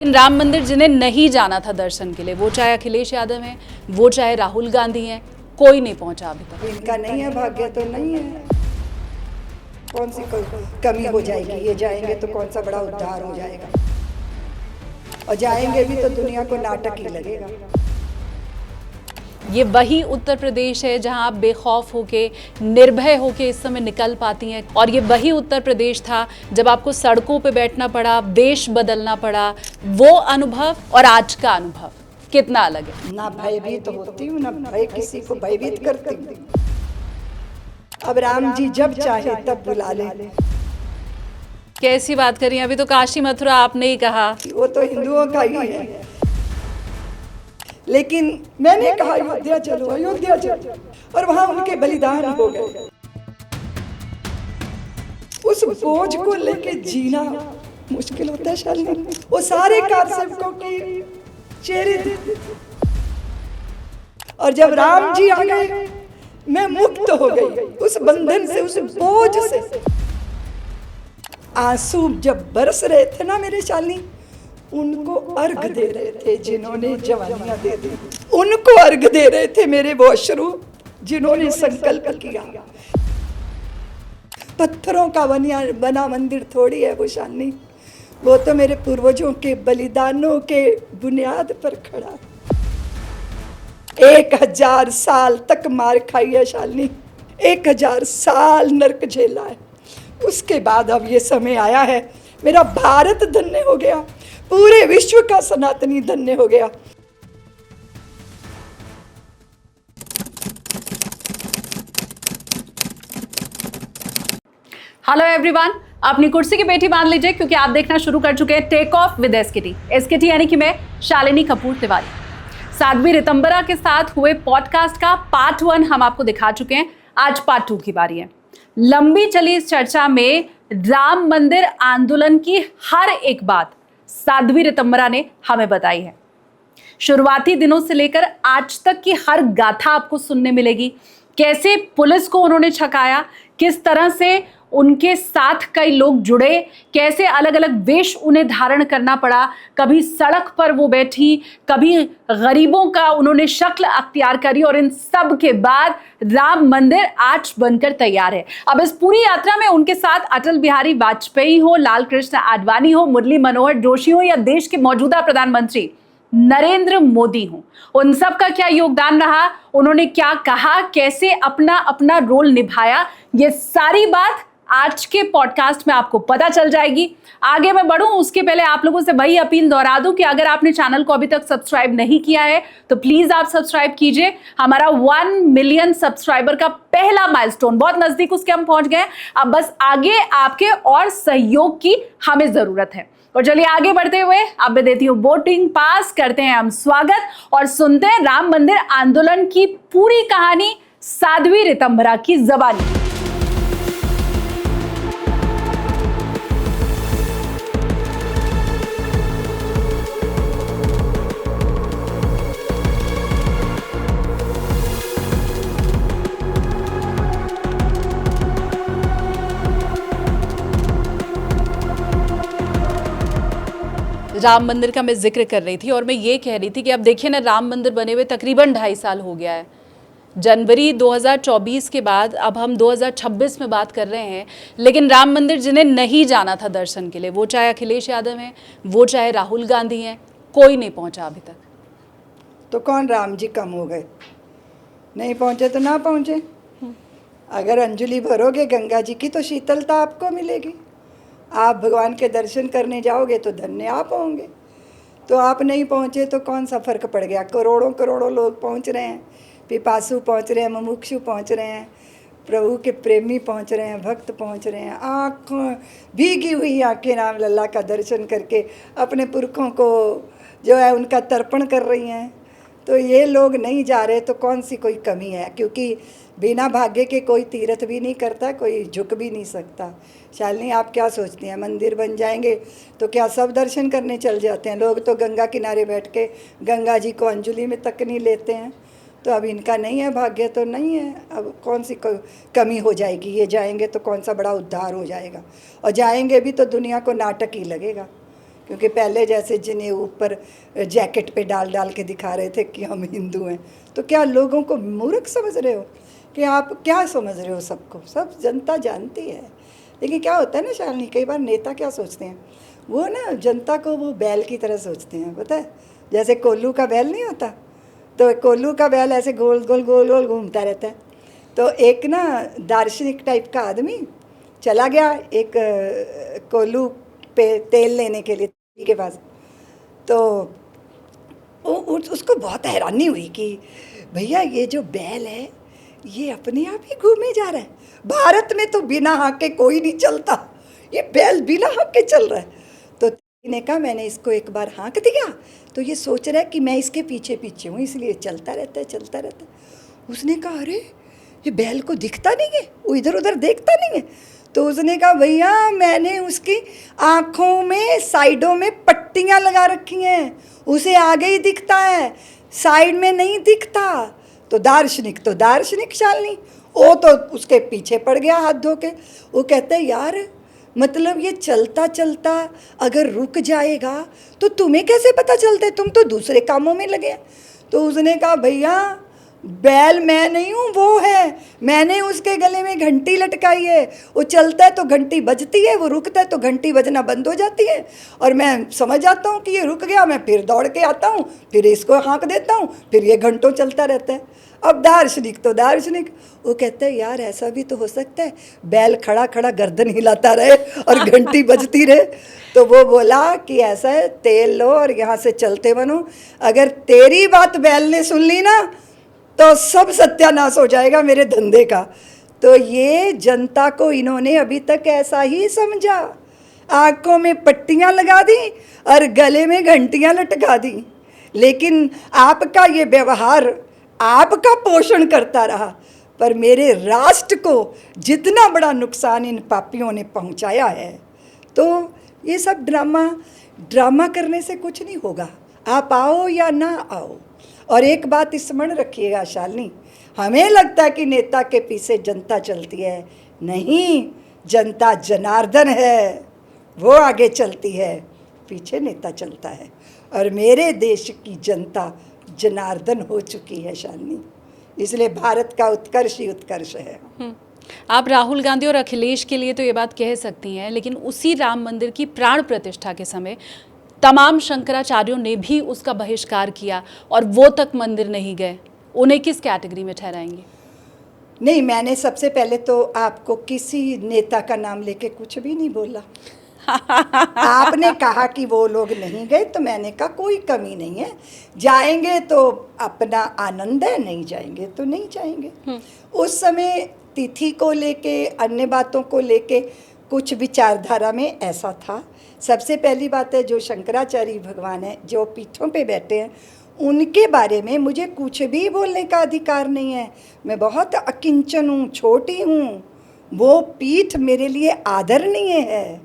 राम मंदिर जिन्हें नहीं जाना था दर्शन के लिए, वो चाहे अखिलेश यादव हैं, वो चाहे राहुल गांधी हैं, कोई नहीं पहुंचा अभी तक। इनका नहीं है, भाग्य तो नहीं है। कौन सी कोई कमी हो जाएगी? ये जाएंगे तो कौन सा बड़ा उद्धार हो जाएगा, और जाएंगे भी तो दुनिया को नाटक ही लगेगा। ये वही उत्तर प्रदेश है जहां आप बेखौफ होके, निर्भय होके इस समय निकल पाती हैं, और ये वही उत्तर प्रदेश था जब आपको सड़कों पे बैठना पड़ा, देश बदलना पड़ा। वो अनुभव और आज का अनुभव कितना अलग है। ना भयभीत होती हूँ, ना भय किसी को भयभीत करती हूँ। अब राम जी जब चाहे तब बुला ले। कैसी बात करी, अभी तो काशी मथुरा आपने ही कहा। वो तो हिंदुओं का ही है, लेकिन मैंने कहा अयोध्या चलो, अयोध्या चलो, और वहां उनके बलिदान हो गए। उस बोझ को लेके जीना मुश्किल होता है शालिनी। वो सारे कारसेवकों के चेहरे थे, और जब राम जी आ गए मैं मुक्त हो गई उस बंधन से, उस बोझ से। आंसू जब बरस रहे थे ना मेरे शालिनी, उनको अर्घ दे रहे थे जिन्होंने जवानियां दे दी। उनको अर्घ दे रहे थे मेरे वो अश्रु जिन्होंने संकल्प किया। पत्थरों का बना मंदिर थोड़ी है वो शालिनी, वो तो मेरे पूर्वजों के बलिदानों के बुनियाद पर खड़ा। 1000 साल तक मार खाई है शालिनी, 1000 साल नरक झेला है। उसके बाद अब ये समय आया है, मेरा भारत धन्य हो गया, पूरे विश्व का सनातनी धन्य हो गया। हेलो एवरीवन, अपनी कुर्सी की पेटी बांध लीजिए क्योंकि आप देखना शुरू कर चुके हैं take off with SKT. SKT यानी कि मैं शालिनी कपूर तिवारी। साध्वी रितंबरा के साथ हुए पॉडकास्ट का पार्ट 1 हम आपको दिखा चुके हैं, आज पार्ट 2 की बारी है। लंबी चली इस चर्चा में राम मंदिर आंदोलन की हर एक बात साध्वी रितंबरा ने हमें बताई है। शुरुआती दिनों से लेकर आज तक की हर गाथा आपको सुनने मिलेगी। कैसे पुलिस को उन्होंने छकाया, किस तरह से उनके साथ कई लोग जुड़े, कैसे अलग अलग वेश उन्हें धारण करना पड़ा। कभी सड़क पर वो बैठी, कभी गरीबों का उन्होंने शक्ल अख्तियार करी, और इन सब के बाद राम मंदिर आज बनकर तैयार है। अब इस पूरी यात्रा में उनके साथ अटल बिहारी वाजपेयी हो, लाल कृष्ण आडवाणी हो, मुरली मनोहर जोशी हो, या देश के मौजूदा प्रधानमंत्री नरेंद्र मोदी हो, उन सब का क्या योगदान रहा, उन्होंने क्या कहा, कैसे अपना अपना रोल निभाया, ये सारी बात आज के पॉडकास्ट में आपको पता चल जाएगी। आगे मैं बढ़ूं उसके पहले आप लोगों से वही अपील दोहरा दूं कि अगर आपने चैनल को अभी तक सब्सक्राइब नहीं किया है तो प्लीज आप सब्सक्राइब कीजिए। हमारा 1 मिलियन सब्सक्राइबर का पहला माइलस्टोन बहुत नजदीक उसके हम पहुंच गए। अब बस आगे आपके और सहयोग की हमें जरूरत है। और चलिए आगे बढ़ते हुए अब मैं देती हूँ वोटिंग पास, करते हैं हम स्वागत और सुनते हैं राम मंदिर आंदोलन की पूरी कहानी साध्वी रितंबरा की ज़बानी। राम मंदिर का मैं जिक्र कर रही थी और मैं ये कह रही थी कि अब देखिए ना, राम मंदिर बने हुए तकरीबन 2.5 साल हो गया है। जनवरी 2024 के बाद अब हम 2026 में बात कर रहे हैं, लेकिन राम मंदिर जिन्हें नहीं जाना था दर्शन के लिए, वो चाहे अखिलेश यादव हैं, वो चाहे राहुल गांधी हैं, कोई नहीं पहुंचा अभी तक। तो कौन राम जी कम हो गए? नहीं पहुंचे तो ना पहुंचे। अगर अंजलि भरोगे गंगा जी की तो शीतलता आपको मिलेगी। आप भगवान के दर्शन करने जाओगे तो धन्य आप होंगे। तो आप नहीं पहुँचे तो कौन सा फ़र्क पड़ गया? करोड़ों करोड़ों लोग पहुँच रहे हैं, पिपासु पहुँच रहे हैं, मुमुक्षु पहुँच रहे हैं, प्रभु के प्रेमी पहुँच रहे हैं, भक्त पहुँच रहे हैं। आँखों भीगी हुई आँखें राम लल्ला का दर्शन करके अपने पुरखों को जो है उनका तर्पण कर रही हैं। तो ये लोग नहीं जा रहे तो कौन सी कोई कमी है? क्योंकि बिना भाग्य के कोई तीर्थ भी नहीं करता, कोई झुक भी नहीं सकता। शालिनी, आप क्या सोचती हैं? मंदिर बन जाएंगे तो क्या सब दर्शन करने चल जाते हैं? लोग तो गंगा किनारे बैठ के गंगा जी को अंजलि में तक नहीं लेते हैं। तो अब इनका नहीं है, भाग्य तो नहीं है। अब कौन सी कमी हो जाएगी? ये जाएंगे तो कौन सा बड़ा उद्धार हो जाएगा, और जाएंगे भी तो दुनिया को नाटक ही लगेगा। क्योंकि पहले जैसे जिन्हें ऊपर जैकेट पे डाल डाल के दिखा रहे थे कि हम हिंदू हैं, तो क्या लोगों को मूर्ख समझ रहे हो कि आप क्या समझ रहे हो? सबको सब जनता जानती है। लेकिन क्या होता है ना शालिनी, कई बार नेता क्या सोचते हैं, वो ना जनता को वो बैल की तरह सोचते हैं, पता है? जैसे कोल्लू का बैल नहीं होता, तो कोल्लू का बैल ऐसे गोल गोल गोल गोल घूमता रहता है। तो एक ना दार्शनिक टाइप का आदमी चला गया एक कोल्लू पे तेल लेने के लिए के पास, तो उसको बहुत हैरानी हुई कि भैया ये जो बैल है ये अपने आप ही घूमे जा रहा है, भारत में तो बिना हाके कोई नहीं चलता, ये बैल बिना हाके चल रहा है। तो ने कहा मैंने इसको एक बार हाँक दिया तो ये सोच रहा है कि मैं इसके पीछे पीछे हूँ, इसलिए चलता रहता है चलता रहता है। उसने कहा अरे ये बैल को दिखता नहीं है, वो इधर उधर देखता नहीं है। तो उसने कहा भैया मैंने उसकी आँखों में साइडों में पट्टियाँ लगा रखी हैं, उसे आगे ही दिखता है, साइड में नहीं दिखता। तो दार्शनिक शालिनी, वो तो उसके पीछे पड़ गया हाथ धो के। वो कहते हैं यार मतलब ये चलता चलता अगर रुक जाएगा तो तुम्हें कैसे पता चलता है, तुम तो दूसरे कामों में लगे। तो उसने कहा भैया बैल मैं नहीं हूँ, वो है, मैंने उसके गले में घंटी लटकाई है, वो चलता है तो घंटी बजती है, वो रुकता है तो घंटी बजना बंद हो जाती है, और मैं समझ जाता हूँ कि ये रुक गया, मैं फिर दौड़ के आता हूँ, फिर इसको हाँक देता हूँ, फिर ये घंटों चलता रहता है। अब दार्शनिक वो कहते हैं यार ऐसा भी तो हो सकता है बैल खड़ा खड़ा गर्दन हिलाता रहे और घंटी बजती रहे। तो वो बोला कि ऐसा है तेल लो और यहाँ से चलते बनो, अगर तेरी बात बैल ने सुन ली ना तो सब सत्यानाश हो जाएगा मेरे धंधे का। तो ये जनता को इन्होंने अभी तक ऐसा ही समझा, आँखों में पट्टियाँ लगा दी और गले में घंटियाँ लटका दी। लेकिन आपका ये व्यवहार आपका पोषण करता रहा, पर मेरे राष्ट्र को जितना बड़ा नुकसान इन पापियों ने पहुंचाया है। तो ये सब ड्रामा करने से कुछ नहीं होगा, आप आओ या ना आओ। और एक बात स्मरण रखिएगा शालिनी, हमें लगता है कि नेता के पीछे जनता चलती है, नहीं, जनता जनार्दन है, वो आगे चलती है, पीछे नेता चलता है। और मेरे देश की जनता जनार्दन हो चुकी है शालिनी, इसलिए भारत का उत्कर्ष ही उत्कर्ष है। आप राहुल गांधी और अखिलेश के लिए तो ये बात कह सकती हैं, लेकिन उसी राम मंदिर की प्राण प्रतिष्ठा के समय तमाम शंकराचार्यों ने भी उसका बहिष्कार किया और वो तक मंदिर नहीं गए, उन्हें किस कैटेगरी में ठहराएंगे? नहीं, मैंने सबसे पहले तो आपको किसी नेता का नाम लेके कुछ भी नहीं बोला। आपने कहा कि वो लोग नहीं गए तो मैंने कहा कोई कमी नहीं है, जाएंगे तो अपना आनंद है, नहीं जाएंगे तो नहीं जाएंगे। उस समय तिथि को लेके अन्य बातों को लेके कुछ विचारधारा में ऐसा था। सबसे पहली बात है जो शंकराचार्य भगवान है जो पीठों पे बैठे हैं उनके बारे में मुझे कुछ भी बोलने का अधिकार नहीं है। मैं बहुत अकिंचन हूँ, छोटी हूँ, वो पीठ मेरे लिए आदरणीय है,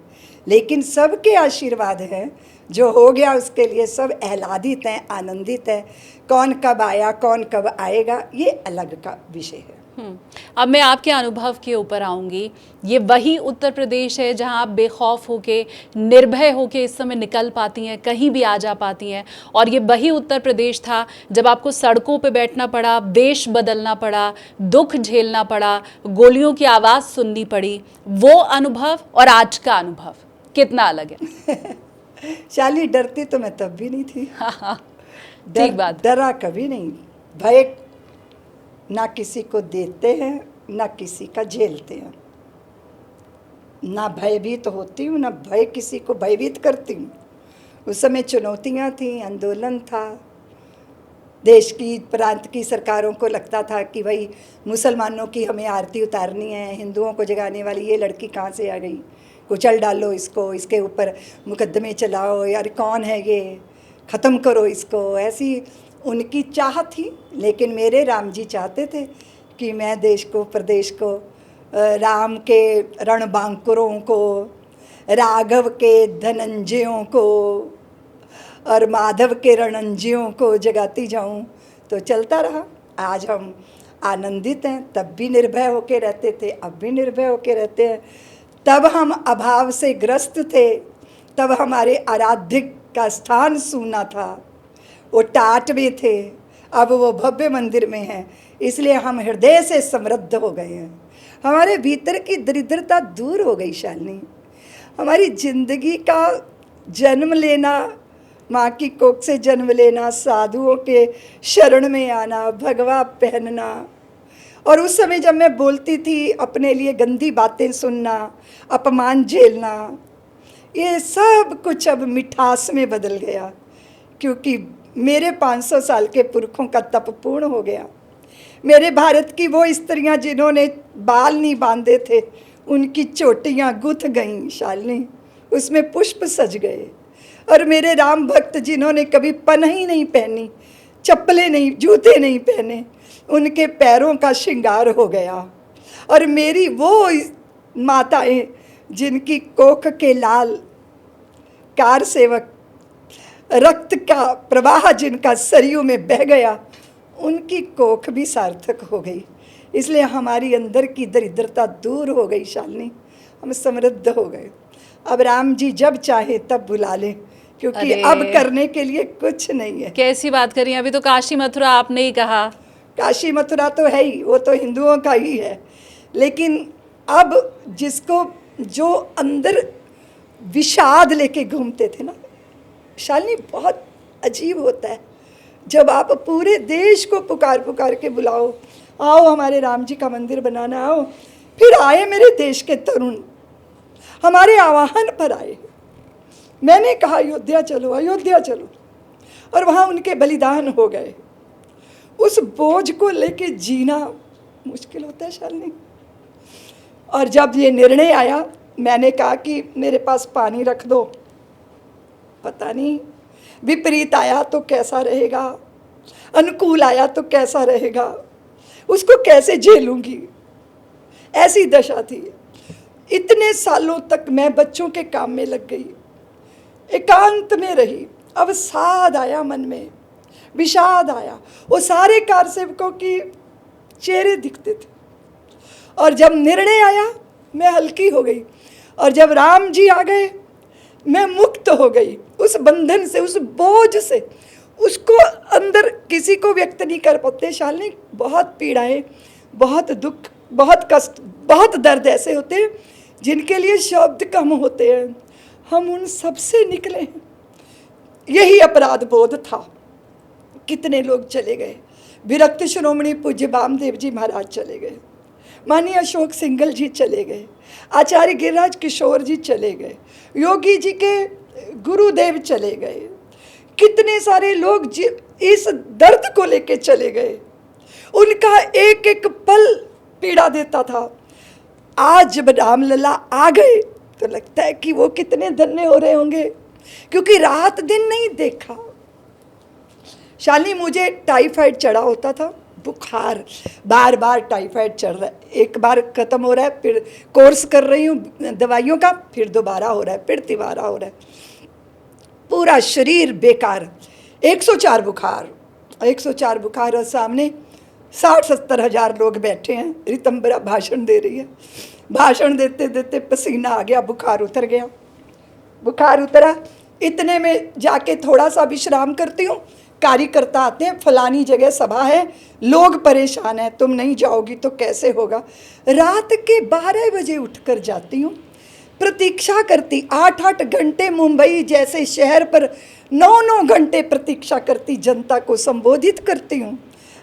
लेकिन सबके आशीर्वाद हैं, जो हो गया उसके लिए सब आह्लादित हैं, आनंदित हैं। कौन कब आया कौन कब आएगा ये अलग का विषय है। अब मैं आपके अनुभव के ऊपर आऊँगी। ये वही उत्तर प्रदेश है जहां आप बेखौफ होके, निर्भय होके इस समय निकल पाती हैं, कहीं भी आ जा पाती हैं, और ये वही उत्तर प्रदेश था जब आपको सड़कों पे बैठना पड़ा, देश बदलना पड़ा, दुख झेलना पड़ा, गोलियों की आवाज़ सुननी पड़ी। वो अनुभव और आज का अनुभव कितना अलग है? शाली डरती तो मैं तब भी नहीं थी। ठीक बात। डरा कभी नहीं। भय ना किसी को देते हैं ना किसी का झेलते हैं, ना भयभीत होती हूँ ना भय किसी को भयभीत करती हूँ। उस समय चुनौतियाँ थी, आंदोलन था, देश की प्रांत की सरकारों को लगता था कि भाई मुसलमानों की हमें आरती उतारनी है, हिंदुओं को जगाने वाली ये लड़की कहाँ से आ गई, कुचल डालो इसको, इसके ऊपर मुकदमे चलाओ, यार कौन है ये, ख़त्म करो इसको। ऐसी उनकी चाह थी। लेकिन मेरे राम जी चाहते थे कि मैं देश को, प्रदेश को, राम के रणबांकुरों को, राघव के धनंजयों को और माधव के रणंजयों को जगाती जाऊं। तो चलता रहा। आज हम आनंदित हैं। तब भी निर्भय होके रहते थे, अब भी निर्भय होके रहते हैं। तब हम अभाव से ग्रस्त थे, तब हमारे आराध्य का स्थान सूना था, वो टाट में थे, अब वो भव्य मंदिर में हैं। इसलिए हम हृदय से समृद्ध हो गए हैं। हमारे भीतर की दरिद्रता दूर हो गई शालिनी। हमारी जिंदगी का जन्म लेना, माँ की कोख से जन्म लेना, साधुओं के शरण में आना, भगवा पहनना, और उस समय जब मैं बोलती थी अपने लिए गंदी बातें सुनना, अपमान झेलना, ये सब कुछ अब मिठास में बदल गया, क्योंकि मेरे 500 साल के पुरखों का तप पूर्ण हो गया। मेरे भारत की वो स्त्रियां जिन्होंने बाल नहीं बांधे थे, उनकी चोटियां गुथ गईं शालिनी, उसमें पुष्प सज गए। और मेरे राम भक्त जिन्होंने कभी पनाही नहीं पहनी, चप्पलें नहीं, जूते नहीं पहने, उनके पैरों का श्रृंगार हो गया। और मेरी वो माताएं जिनकी कोख के लाल कार सेवक रक्त का प्रवाह जिनका सरयू में बह गया, उनकी कोख भी सार्थक हो गई। इसलिए हमारी अंदर की दरिद्रता दूर हो गई शालिनी, हम समृद्ध हो गए। अब राम जी जब चाहे तब बुला लें, क्योंकि अब करने के लिए कुछ नहीं है। कैसी बात करी, अभी तो काशी मथुरा आपने ही कहा। काशी मथुरा तो है ही, वो तो हिंदुओं का ही है, लेकिन अब जिसको जो अंदर विषाद लेके घूमते थे ना शालिनी, बहुत अजीब होता है जब आप पूरे देश को पुकार पुकार के बुलाओ, आओ हमारे राम जी का मंदिर बनाना आओ, फिर आए मेरे देश के तरुण, हमारे आह्वान पर आए। मैंने कहा अयोध्या चलो, अयोध्या चलो, और वहाँ उनके बलिदान हो गए। उस बोझ को लेके जीना मुश्किल होता है शालिनी। और जब ये निर्णय आया, मैंने कहा कि मेरे पास पानी रख दो, पता नहीं विपरीत आया तो कैसा रहेगा, अनुकूल आया तो कैसा रहेगा, उसको कैसे झेलूंगी, ऐसी दशा थी। इतने सालों तक मैं बच्चों के काम में लग गई, एकांत में रही। अब साध आया मन में, विषाद आया, वो सारे कार सेवकों की चेहरे दिखते थे। और जब निर्णय आया, मैं हल्की हो गई, और जब राम जी आ गए, मैं मुक्त हो गई उस बंधन से, उस बोझ से। उसको अंदर किसी को व्यक्त नहीं कर पाते शालिनी। बहुत पीड़ाएं, बहुत दुख, बहुत कष्ट, बहुत दर्द ऐसे होते हैं जिनके लिए शब्द कम होते हैं। हम उन सब से निकले हैं। यही अपराध बोध था। कितने लोग चले गए, विरक्त श्रोमणी पूज्य वामदेव जी महाराज चले गए, माननीय अशोक सिंघल जी चले गए, आचार्य गिरिराज किशोर जी चले गए, योगी जी के गुरुदेव चले गए, कितने सारे लोग इस दर्द को लेके चले गए। उनका एक एक पल पीड़ा देता था। आज जब रामलला आ गए तो लगता है कि वो कितने धन्य हो रहे होंगे, क्योंकि रात दिन नहीं देखा। शालिनी, मुझे टाइफाइड चढ़ा होता था, बुखार, बार बार टाइफाइड चढ़ रहा है, एक बार ख़त्म हो रहा है, फिर कोर्स कर रही हूँ दवाइयों का, फिर दोबारा हो रहा है, फिर तिबारा हो रहा है, पूरा शरीर बेकार। 104 बुखार, 104 बुखार, और सामने 60-70 हज़ार लोग बैठे हैं। रितंबरा भाषण दे रही है, भाषण देते देते पसीना आ गया, बुखार उतर गया। बुखार उतरा, इतने में जाके थोड़ा सा विश्राम करती हूँ, कार्यकर्ता आते हैं, फलानी जगह सभा है, लोग परेशान हैं, तुम नहीं जाओगी तो कैसे होगा। रात के 12 बजे उठकर जाती हूँ, प्रतीक्षा करती, 8-8 घंटे मुंबई जैसे शहर पर 9-9 घंटे प्रतीक्षा करती, जनता को संबोधित करती हूँ।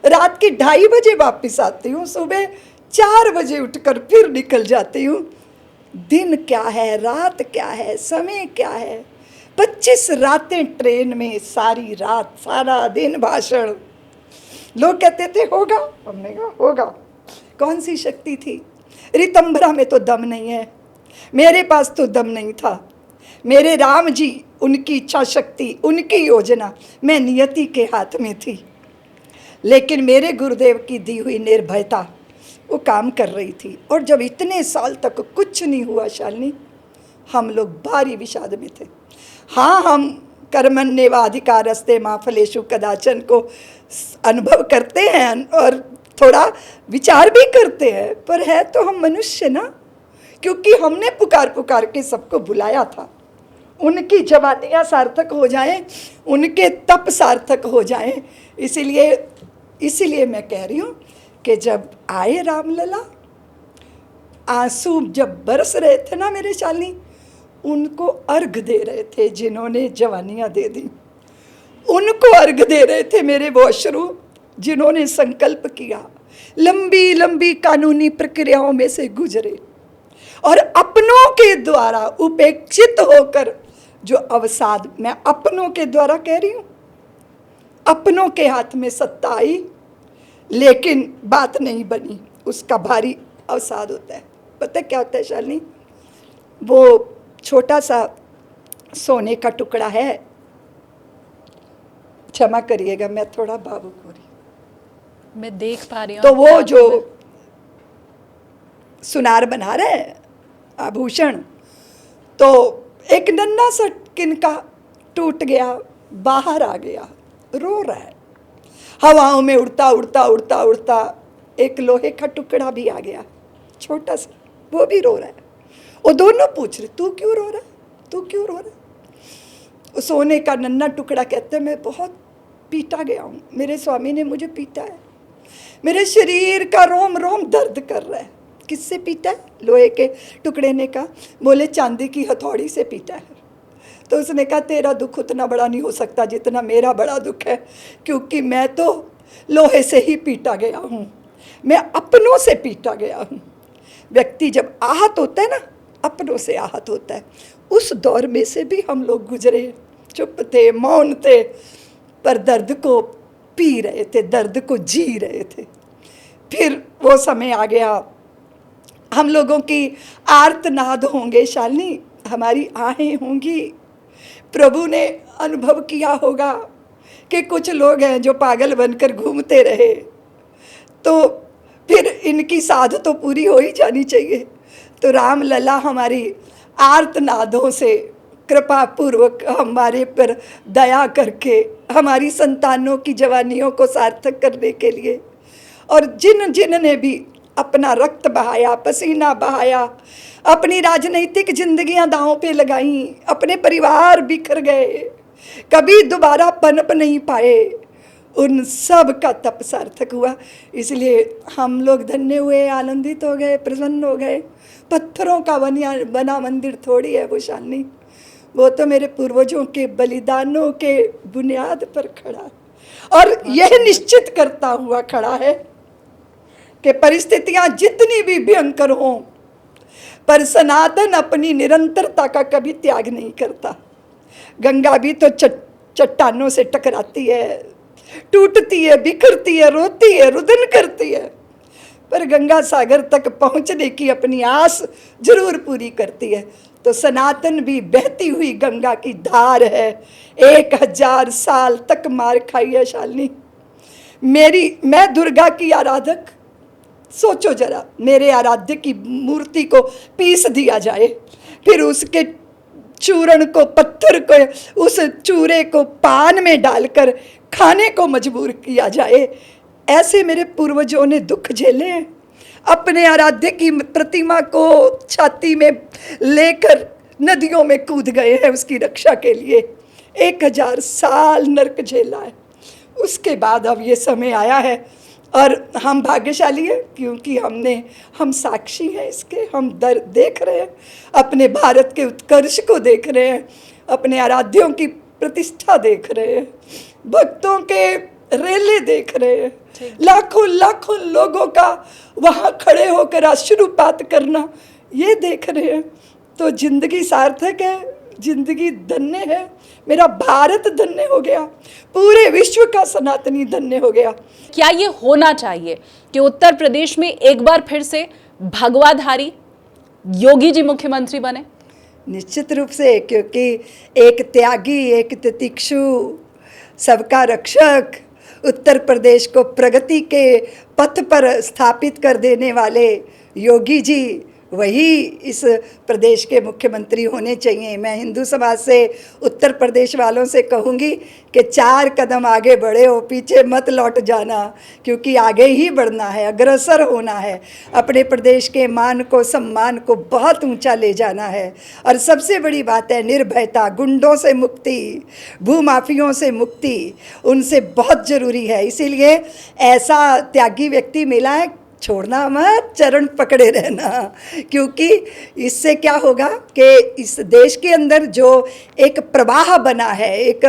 रात के 2:30 बजे वापस आती हूँ, सुबह 4 बजे उठकर फिर निकल जाती हूँ। दिन क्या है, रात क्या है, समय क्या है, 25 रातें ट्रेन में, सारी रात, सारा दिन भाषण। लोग कहते थे होगा, हमने कहा होगा। कौन सी शक्ति थी? रितंबरा में तो दम नहीं है, मेरे पास तो दम नहीं था। मेरे राम जी, उनकी इच्छा शक्ति, उनकी योजना, मैं नियति के हाथ में थी, लेकिन मेरे गुरुदेव की दी हुई निर्भयता वो काम कर रही थी। और जब इतने साल तक कुछ नहीं हुआ शालिनी, हम लोग भारी विषाद में थे। हाँ, हम कर्मण्येवाधिकारस्ते मा फलेषु कदाचन को अनुभव करते हैं और थोड़ा विचार भी करते हैं, पर है तो हम मनुष्य ना, क्योंकि हमने पुकार पुकार के सबको बुलाया था। उनकी जवानियाँ सार्थक हो जाएं, उनके तप सार्थक हो जाएं। इसीलिए मैं कह रही हूँ कि जब आए रामलला, आंसू जब बरस रहे थे ना मेरे शालिनी, उनको अर्घ दे रहे थे जिन्होंने जवानियाँ दे दी, उनको अर्घ दे रहे थे मेरे वो अश्रु जिन्होंने संकल्प किया, लंबी लंबी कानूनी प्रक्रियाओं में से गुजरे और अपनों के द्वारा उपेक्षित होकर जो अवसाद, मैं अपनों के द्वारा कह रही हूँ, अपनों के हाथ में सत्ता आई लेकिन बात नहीं बनी, उसका भारी अवसाद होता है। पता क्या होता है शालिनी, वो छोटा सा सोने का टुकड़ा है, क्षमा करिएगा मैं थोड़ा भावुक हो रही, मैं देख पा रही हूँ। तो वो जो सुनार बना रहे हैं आभूषण, तो एक नन्हा सा किनका टूट गया, बाहर आ गया, रो रहा है, हवाओं में उड़ता उड़ता उड़ता उड़ता एक लोहे का टुकड़ा भी आ गया छोटा सा, वो भी रो रहा है। वो दोनों पूछ रहे तू क्यों रो रहा है, तू क्यों रो रहा है। सोने का नन्हा टुकड़ा कहते मैं बहुत पीटा गया हूँ, मेरे स्वामी ने मुझे पीटा है, मेरे शरीर का रोम रोम दर्द कर रहा है। किससे पीटा है? लोहे के टुकड़े ने कहा। बोले चांदी की हथौड़ी से पीटा है। तो उसने कहा तेरा दुख उतना बड़ा नहीं हो सकता जितना मेरा बड़ा दुख है, क्योंकि मैं तो लोहे से ही पीटा गया हूँ, मैं अपनों से पीटा गया हूँ। व्यक्ति जब आहत होता है ना, अपनों से आहत होता है। उस दौर में से भी हम लोग गुजरे, चुप थे, मौन थे, पर दर्द को पी रहे थे, दर्द को जी रहे थे। फिर वो समय आ गया, हम लोगों की आर्तनाद होंगे शालिनी, हमारी आहें होंगी। प्रभु ने अनुभव किया होगा कि कुछ लोग हैं जो पागल बनकर घूमते रहे, तो फिर इनकी साध तो पूरी हो ही जानी चाहिए। तो रामलला हमारी आर्तनादों से कृपा पूर्वक हमारे पर दया करके हमारी संतानों की जवानियों को सार्थक करने के लिए, और जिन जिन ने भी अपना रक्त बहाया, पसीना बहाया, अपनी राजनीतिक जिंदगियां दांव पे लगाई, अपने परिवार बिखर गए, कभी दोबारा पनप नहीं पाए, उन सब का तप सार्थक हुआ। इसलिए हम लोग धन्य हुए, आनंदित हो गए, प्रसन्न हो गए। पत्थरों का बना मंदिर थोड़ी है वो शालिनी, वो तो मेरे पूर्वजों के बलिदानों के बुनियाद पर खड़ा, और यह निश्चित करता हुआ खड़ा है कि परिस्थितियां जितनी भी भयंकर हों, पर अपनी निरंतरता का कभी त्याग नहीं करता। गंगा भी तो चट्टानों से टकराती है, टूटती है, बिखरती है, रोती है, रुदन करती है, पर गंगा सागर तक पहुंचने की अपनी आस जरूर पूरी करती है। तो सनातन भी बहती हुई गंगा की धार है, 1000 साल तक मार खाई है शालिनी। मैं दुर्गा की आराधक, सोचो जरा, मेरे आराध्य की मूर्ति को पीस दिया जाए, फिर उसके चूर्ण को, पत्थर को, उस चूरे को पान में डालकर खाने को मजबूर किया जाए। ऐसे मेरे पूर्वजों ने दुख झेले हैं। अपने आराध्य की प्रतिमा को छाती में लेकर नदियों में कूद गए हैं उसकी रक्षा के लिए। 1000 साल नरक झेला है। उसके बाद अब ये समय आया है, और हम भाग्यशाली हैं क्योंकि हम साक्षी हैं इसके, हम देख रहे हैं, अपने भारत के उत्कर्ष को देख रहे हैं, अपने आराध्यों की प्रतिष्ठा देख रहे हैं, भक्तों के रेले देख रहे हैं, लाखों लाखों लोगों का वहाँ खड़े होकर आशीर्वाद करना ये देख रहे हैं। तो जिंदगी सार्थक है, जिंदगी धन्य है, मेरा भारत धन्य हो गया, पूरे विश्व का सनातनी धन्य हो गया। क्या ये होना चाहिए कि उत्तर प्रदेश में एक बार फिर से भगवाधारी योगी जी मुख्यमंत्री बने? निश्चित रूप से, क्योंकि एक त्यागी, एक तितिक्षु, सबका रक्षक, उत्तर प्रदेश को प्रगति के पथ पर स्थापित कर देने वाले योगी जी वही इस प्रदेश के मुख्यमंत्री होने चाहिए। मैं हिंदू समाज से, उत्तर प्रदेश वालों से कहूँगी कि 4 कदम आगे बढ़े हो, पीछे मत लौट जाना, क्योंकि आगे ही बढ़ना है, अग्रसर होना है, अपने प्रदेश के मान को, सम्मान को बहुत ऊंचा ले जाना है। और सबसे बड़ी बात है निर्भयता, गुंडों से मुक्ति, भूमाफियों से मुक्ति, उनसे बहुत ज़रूरी है। इसीलिए ऐसा त्यागी व्यक्ति मिला है, छोड़ना मत, चरण पकड़े रहना, क्योंकि इससे क्या होगा कि इस देश के अंदर जो एक प्रवाह बना है, एक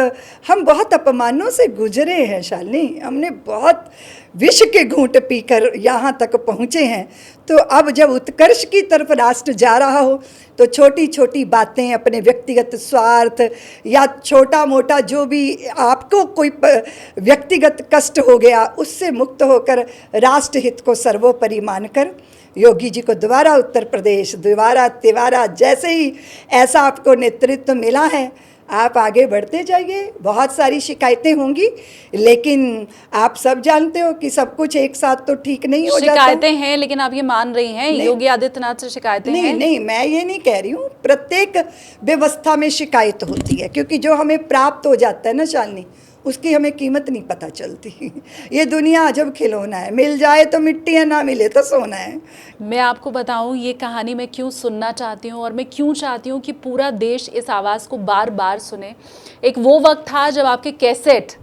हम बहुत अपमानों से गुजरे हैं शालिनी, हमने बहुत विष के घूंट पीकर यहाँ तक पहुँचे हैं। तो अब जब उत्कर्ष की तरफ राष्ट्र जा रहा हो तो छोटी छोटी बातें, अपने व्यक्तिगत स्वार्थ या छोटा मोटा जो भी आपको कोई व्यक्तिगत कष्ट हो गया, उससे मुक्त होकर राष्ट्र हित को सर्वोपरि मानकर योगी जी को दोबारा उत्तर प्रदेश, दोबारा तिवारा, जैसे ही ऐसा आपको नेतृत्व मिला है, आप आगे बढ़ते जाइए। बहुत सारी शिकायतें होंगी, लेकिन आप सब जानते हो कि सब कुछ एक साथ तो ठीक नहीं हो जाता। शिकायतें हैं, लेकिन आप ये मान रही हैं योगी आदित्यनाथ से शिकायतें हैं? नहीं, मैं ये नहीं कह रही हूँ। प्रत्येक व्यवस्था में शिकायत होती है, क्योंकि जो हमें प्राप्त हो जाता है ना शालिनी, उसकी हमें कीमत नहीं पता चलती। ये दुनिया अजब खिलौना है, मिल जाए तो मिट्टी है, ना मिले तो सोना है। मैं आपको बताऊं ये कहानी मैं क्यों सुनना चाहती हूं, और मैं क्यों चाहती हूं कि पूरा देश इस आवाज़ को बार बार सुने। एक वो वक्त था जब आपके कैसेट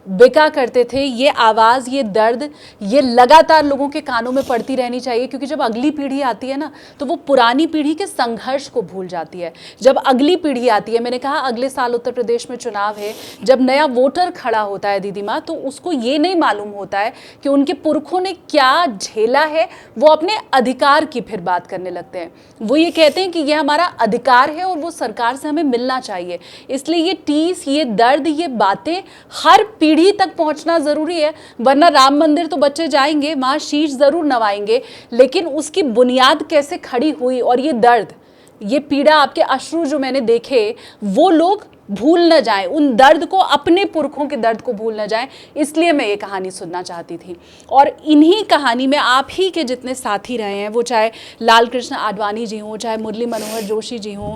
बिका करते थे, ये आवाज़, ये दर्द, ये लगातार लोगों के कानों में पड़ती रहनी चाहिए, क्योंकि जब अगली पीढ़ी आती है ना, तो वो पुरानी पीढ़ी के संघर्ष को भूल जाती है। जब अगली पीढ़ी आती है, मैंने कहा अगले साल उत्तर प्रदेश में चुनाव है, जब नया वोटर खड़ा होता है दीदी माँ, तो उसको ये नहीं मालूम होता है कि उनके पुरखों ने क्या झेला है। वो अपने अधिकार की फिर बात करने लगते हैं। वो ये कहते हैं कि ये हमारा अधिकार है और वो सरकार से हमें मिलना चाहिए। इसलिए ये टीस, ये दर्द, ये बातें हर पीढ़ी तक पहुंचना जरूरी है, वरना राम मंदिर तो बच्चे जाएंगे, वहां शीश जरूर नवाएंगे, लेकिन उसकी बुनियाद कैसे खड़ी हुई, और ये दर्द, ये पीड़ा, आपके अश्रु जो मैंने देखे, वो लोग भूल न जाएं, उन दर्द को, अपने पुरखों के दर्द को भूल न जाएं। इसलिए मैं ये कहानी सुनना चाहती थी। और इन्हीं कहानी में आप ही के जितने साथी रहे हैं, वो चाहे लाल कृष्ण आडवाणी जी हों, चाहे मुरली मनोहर जोशी जी हों,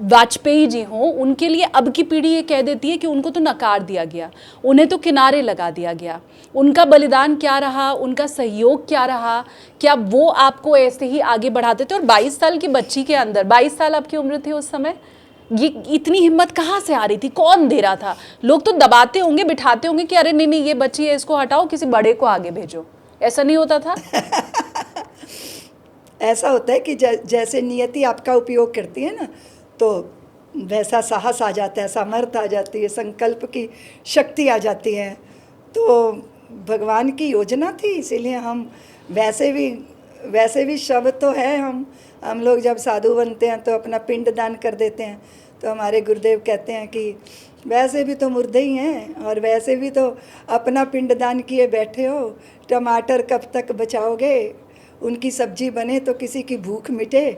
वाजपेयी जी हों, उनके लिए अब की पीढ़ी ये कह देती है कि उनको तो नकार दिया गया, उन्हें तो किनारे लगा दिया गया। उनका बलिदान क्या रहा, उनका सहयोग क्या रहा, क्या वो आपको ऐसे ही आगे बढ़ाते थे? और 22 साल की बच्ची के अंदर, 22 साल आपकी उम्र थी उस समय, ये इतनी हिम्मत कहाँ से आ रही थी? कौन दे रहा था? लोग तो दबाते होंगे, बिठाते होंगे कि अरे नहीं नहीं ये बच्ची है, इसको हटाओ, किसी बड़े को आगे भेजो। ऐसा नहीं होता था? ऐसा होता है कि जैसे नियति आपका उपयोग करती है ना, तो वैसा साहस आ जाता है, सामर्थ्य आ जाती है, संकल्प की शक्ति आ जाती है। तो भगवान की योजना थी, इसीलिए हम वैसे भी शव तो है। हम लोग जब साधु बनते हैं तो अपना पिंड दान कर देते हैं, तो हमारे गुरुदेव कहते हैं कि वैसे भी तो मुर्दे ही हैं, और वैसे भी तो अपना पिंड दान किए बैठे हो, टमाटर कब तक बचाओगे? उनकी सब्जी बने तो किसी की भूख मिटे,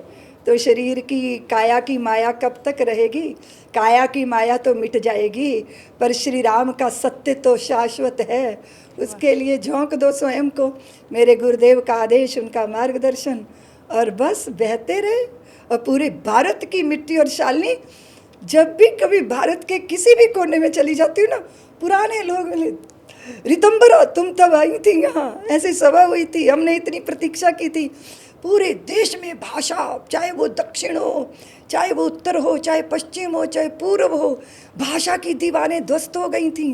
तो शरीर की काया की माया कब तक रहेगी? काया की माया तो मिट जाएगी, पर श्री राम का सत्य तो शाश्वत है। उसके लिए झोंक दो स्वयं को, मेरे गुरुदेव का आदेश, उनका मार्गदर्शन, और बस बहते रहे। और पूरे भारत की मिट्टी, और शालिनी जब भी कभी भारत के किसी भी कोने में चली जाती हूँ ना, पुराने लोग मिले, रितंबरा तुम तब आई थी यहाँ, ऐसी सभा हुई थी, हमने इतनी प्रतीक्षा की थी। पूरे देश में भाषा, चाहे वो दक्षिण हो, चाहे वो उत्तर हो, चाहे पश्चिम हो, चाहे पूर्व हो, भाषा की दीवारें ध्वस्त हो गई थी।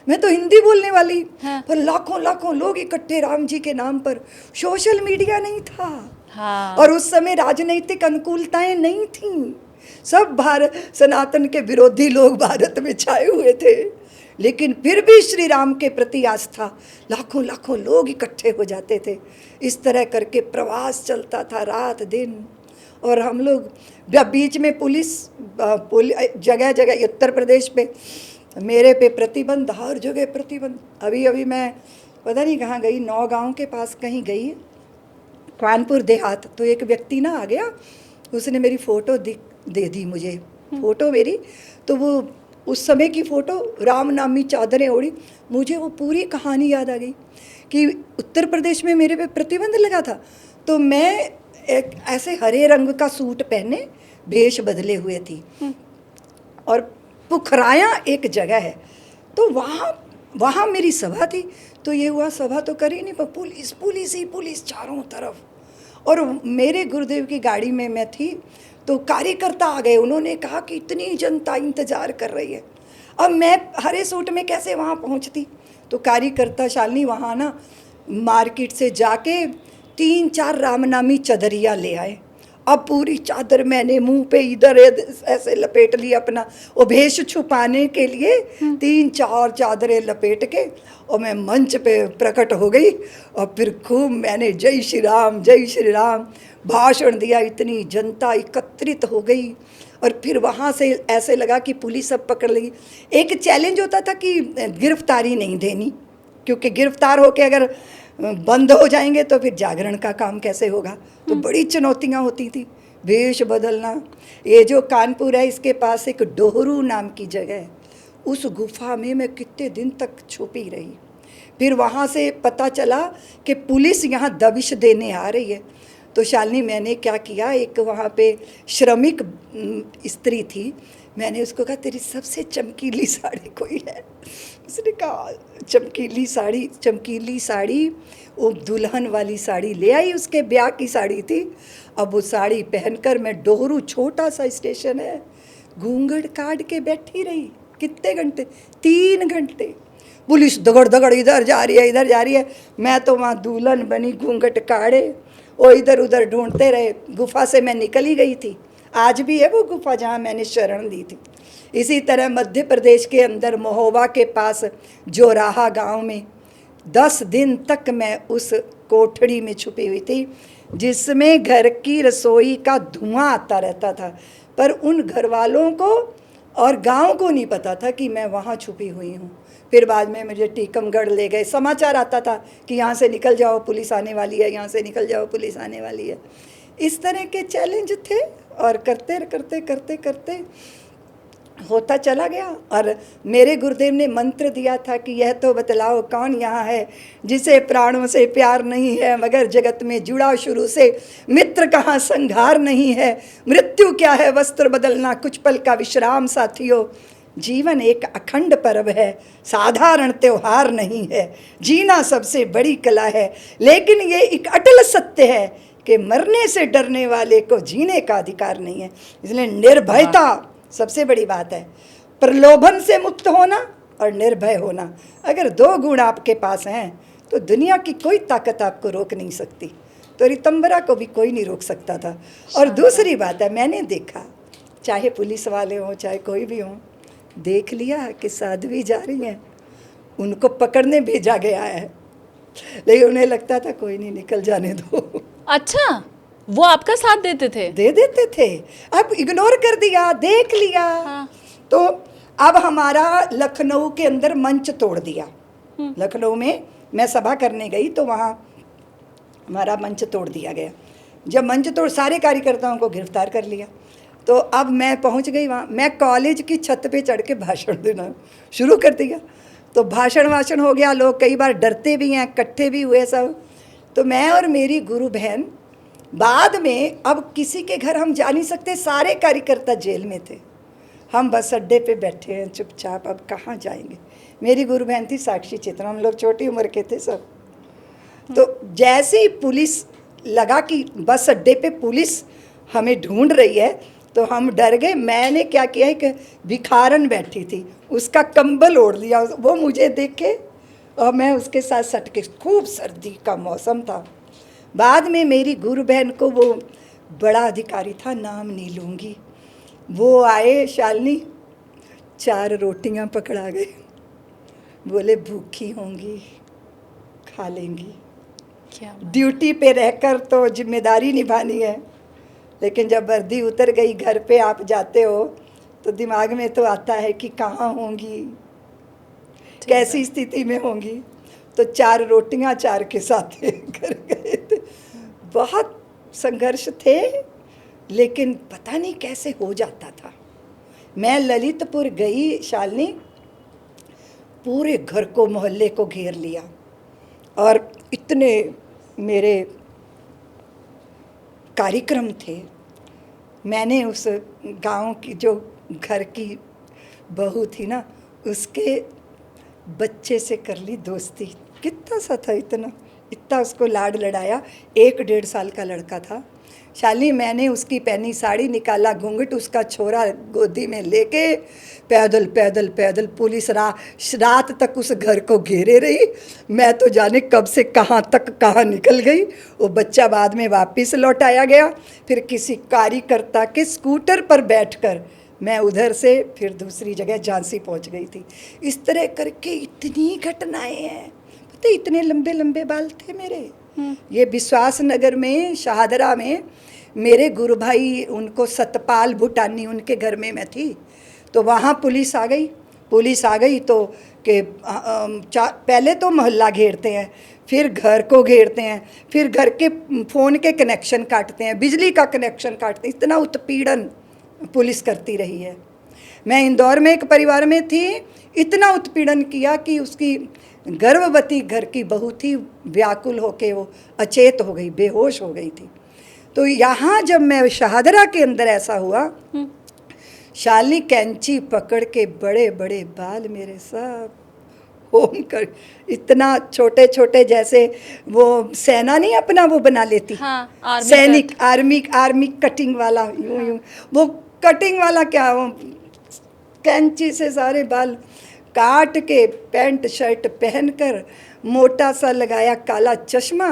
मैं तो हिंदी बोलने वाली, हाँ। पर लाखों लाखों लोग इकट्ठे राम जी के नाम पर। सोशल मीडिया नहीं था, हाँ। और उस समय राजनीतिक अनुकूलताएं नहीं थीं। सब भारत सनातन के विरोधी लोग भारत में छाए हुए थे, लेकिन फिर भी श्री राम के प्रति आस्था, लाखों लाखों लोग इकट्ठे हो जाते थे। इस तरह करके प्रवास चलता था रात दिन। और हम लोग बीच में पुलिस जगह जगह, उत्तर प्रदेश पे मेरे पे प्रतिबंध, हर जगह प्रतिबंध। अभी मैं पता नहीं कहाँ गई, नौगांव के पास कहीं गई, कानपुर देहात, तो एक व्यक्ति ना आ गया, उसने मेरी फ़ोटो दे दी मुझे, फ़ोटो मेरी, तो वो उस समय की फ़ोटो, राम नामी चादरें ओढ़ी। मुझे वो पूरी कहानी याद आ गई कि उत्तर प्रदेश में मेरे पे प्रतिबंध लगा था। तो मैं एक ऐसे हरे रंग का सूट पहने भेष बदले हुए थी, और पुखराया एक जगह है, तो वहाँ मेरी सभा थी। तो ये हुआ सभा तो कर ही नहीं, पर पुलिस पुलिस ही पुलिस चारों तरफ। और मेरे गुरुदेव की गाड़ी में मैं थी, तो कार्यकर्ता आ गए, उन्होंने कहा कि इतनी जनता इंतजार कर रही है, अब मैं हरे सूट में कैसे वहाँ पहुँचती। तो कार्यकर्ता शालिनी वहाँ ना मार्केट से जाके 3-4 रामनामी चदरिया ले आए। अब पूरी चादर मैंने मुंह पे इधर ऐसे लपेट ली अपना, वो भेष छुपाने के लिए 3-4 चादरें लपेट के, और मैं मंच पे प्रकट हो गई। और फिर खूब मैंने जय श्री राम भाषण दिया। इतनी जनता एकत्रित हो गई, और फिर वहाँ से ऐसे लगा कि पुलिस सब पकड़ लेगी। एक चैलेंज होता था कि गिरफ्तारी नहीं देनी, क्योंकि गिरफ्तार होके अगर बंद हो जाएंगे तो फिर जागरण का काम कैसे होगा। तो बड़ी चुनौतियाँ होती थी, वेश बदलना। ये जो कानपुर है, इसके पास एक डोहरू नाम की जगह है, उस गुफा में मैं कितने दिन तक छुपी रही। फिर वहाँ से पता चला कि पुलिस यहाँ दबिश देने आ रही है। तो शालिनी मैंने क्या किया, एक वहाँ पे श्रमिक स्त्री थी, मैंने उसको कहा तेरी सबसे चमकीली साड़ी कोई है। उसने कहा चमकीली साड़ी, वो दुल्हन वाली साड़ी ले आई, उसके ब्याह की साड़ी थी। अब वो साड़ी पहनकर मैं डोहरू, छोटा सा स्टेशन है, घूंघट काट के बैठी रही। कितने घंटे? 3 घंटे। पुलिस दगड़ दगड़ इधर जा रही है। मैं तो वहाँ दुल्हन बनी, घूंघट काढ़े, वो इधर उधर ढूंढते रहे। गुफा से मैं निकल ही गई थी। आज भी है वो गुफा जहाँ मैंने शरण ली थी। इसी तरह मध्य प्रदेश के अंदर महोबा के पास जोराहा गांव में 10 दिन तक मैं उस कोठड़ी में छुपी हुई थी, जिसमें घर की रसोई का धुआं आता रहता था। पर उन घर वालों को और गांव को नहीं पता था कि मैं वहाँ छुपी हुई हूँ। फिर बाद में मुझे टीकमगढ़ ले गए, समाचार आता था कि यहाँ से निकल जाओ पुलिस आने वाली है, यहाँ से निकल जाओ पुलिस आने वाली है। इस तरह के चैलेंज थे, और करते होता चला गया। और मेरे गुरुदेव ने मंत्र दिया था कि यह तो बतलाओ कौन यहाँ है जिसे प्राणों से प्यार नहीं है, मगर जगत में जुड़ा शुरू से, मित्र कहाँ संघार नहीं है, मृत्यु क्या है वस्त्र बदलना, कुछ पल का विश्राम साथियों, जीवन एक अखंड पर्व है, साधारण त्योहार नहीं है, जीना सबसे बड़ी कला है, लेकिन ये एक अटल सत्य है कि मरने से डरने वाले को जीने का अधिकार नहीं है। इसलिए निर्भयता सबसे बड़ी बात है, प्रलोभन से मुक्त होना और निर्भय होना। अगर 2 गुण आपके पास हैं तो दुनिया की कोई ताकत आपको रोक नहीं सकती। तो रितंबरा को भी कोई नहीं रोक सकता था। और दूसरी बात है, मैंने देखा, चाहे पुलिस वाले हों चाहे कोई भी हों, देख लिया कि साध्वी जा रही हैं, उनको पकड़ने भेजा गया है, लेकिन उन्हें लगता था कोई नहीं, निकल जाने दो। अच्छा, वो आपका साथ देते थे? दे देते थे। अब इग्नोर कर दिया, देख लिया। हाँ। तो अब हमारा लखनऊ के अंदर मंच तोड़ दिया। लखनऊ में मैं सभा करने गई तो वहाँ हमारा मंच तोड़ दिया गया। जब मंच तोड़, सारे कार्यकर्ताओं को गिरफ्तार कर लिया। तो अब मैं पहुँच गई वहाँ, मैं कॉलेज की छत पे चढ़ के भाषण देना शुरू कर दिया। तो भाषण हो गया, लोग कई बार डरते भी हैं, इकट्ठे भी हुए सब। तो मैं और मेरी गुरु बहन, बाद में अब किसी के घर हम जा नहीं सकते, सारे कार्यकर्ता जेल में थे, हम बस अड्डे पे बैठे हैं चुपचाप, अब कहाँ जाएंगे। मेरी गुरु बहन थी साक्षी चित्रा, हम लोग छोटी उम्र के थे सब। तो जैसे ही पुलिस लगा कि बस अड्डे पे पुलिस हमें ढूंढ रही है, तो हम डर गए। मैंने क्या किया, एक भिखारन बैठी थी, उसका कंबल ओढ़ लिया, वो मुझे देखे और मैं उसके साथ सट के, खूब सर्दी का मौसम था। बाद में मेरी गुरु बहन को, वो बड़ा अधिकारी था, नाम नहीं लूँगी, वो आए, शालिनी 4 रोटियां पकड़ा गए, बोले भूखी होंगी, खा लेंगी। क्या ड्यूटी पे रहकर तो जिम्मेदारी निभानी है, लेकिन जब वर्दी उतर गई, घर पे आप जाते हो तो दिमाग में तो आता है कि कहाँ होंगी, कैसी स्थिति में होंगी। तो 4 रोटियां 4 के साथ कर गए थे। बहुत संघर्ष थे, लेकिन पता नहीं कैसे हो जाता था। मैं ललितपुर गई शालिनी, पूरे घर को, मोहल्ले को घेर लिया, और इतने मेरे कार्यक्रम थे, मैंने उस गांव की जो घर की बहू थी ना, उसके बच्चे से कर ली दोस्ती। कितना सा था, इतना उसको लाड लड़ाया। 1-1.5 साल का लड़का था। शाली, मैंने उसकी पहनी साड़ी निकाला, घूंघट उसका छोरा गोदी में लेके पैदल पैदल पैदल पुलिस रात तक उस घर को घेरे रही। मैं तो जाने कब से कहाँ तक कहाँ निकल गई। वो बच्चा बाद में वापस लौटाया गया। फिर किसी कार्यकर्ता के स्कूटर पर बैठकर मैं उधर से फिर दूसरी जगह झांसी पहुंच गई थी। इस तरह करके इतनी घटनाएं हैं। पता है, इतने लंबे लंबे बाल थे मेरे। ये विश्वास नगर में, शाहदरा में मेरे गुरु भाई, उनको सतपाल भूटानी, उनके घर में मैं थी। तो वहाँ पुलिस आ गई तो कि पहले तो मोहल्ला घेरते हैं, फिर घर को घेरते हैं, फिर घर के फ़ोन के कनेक्शन काटते हैं, बिजली का कनेक्शन काटते हैं। इतना उत्पीड़न पुलिस करती रही है। मैं इंदौर में एक परिवार में थी, इतना उत्पीड़न किया कि उसकी गर्भवती घर की बहू थी, व्याकुल होके वो अचेत हो गई, बेहोश हो गई थी। तो यहाँ जब मैं शाहदरा के अंदर ऐसा हुआ, शाली कैंची पकड़ के बड़े बड़े बाल मेरे सब होम कर, इतना छोटे छोटे, जैसे वो सेना नहीं अपना वो बना लेती, हाँ, सैनिक, आर्मी कटिंग वाला, यूं यूं वो कटिंग वाला, क्या वो कैंची से सारे बाल काट के पैंट शर्ट पहनकर मोटा सा लगाया काला चश्मा,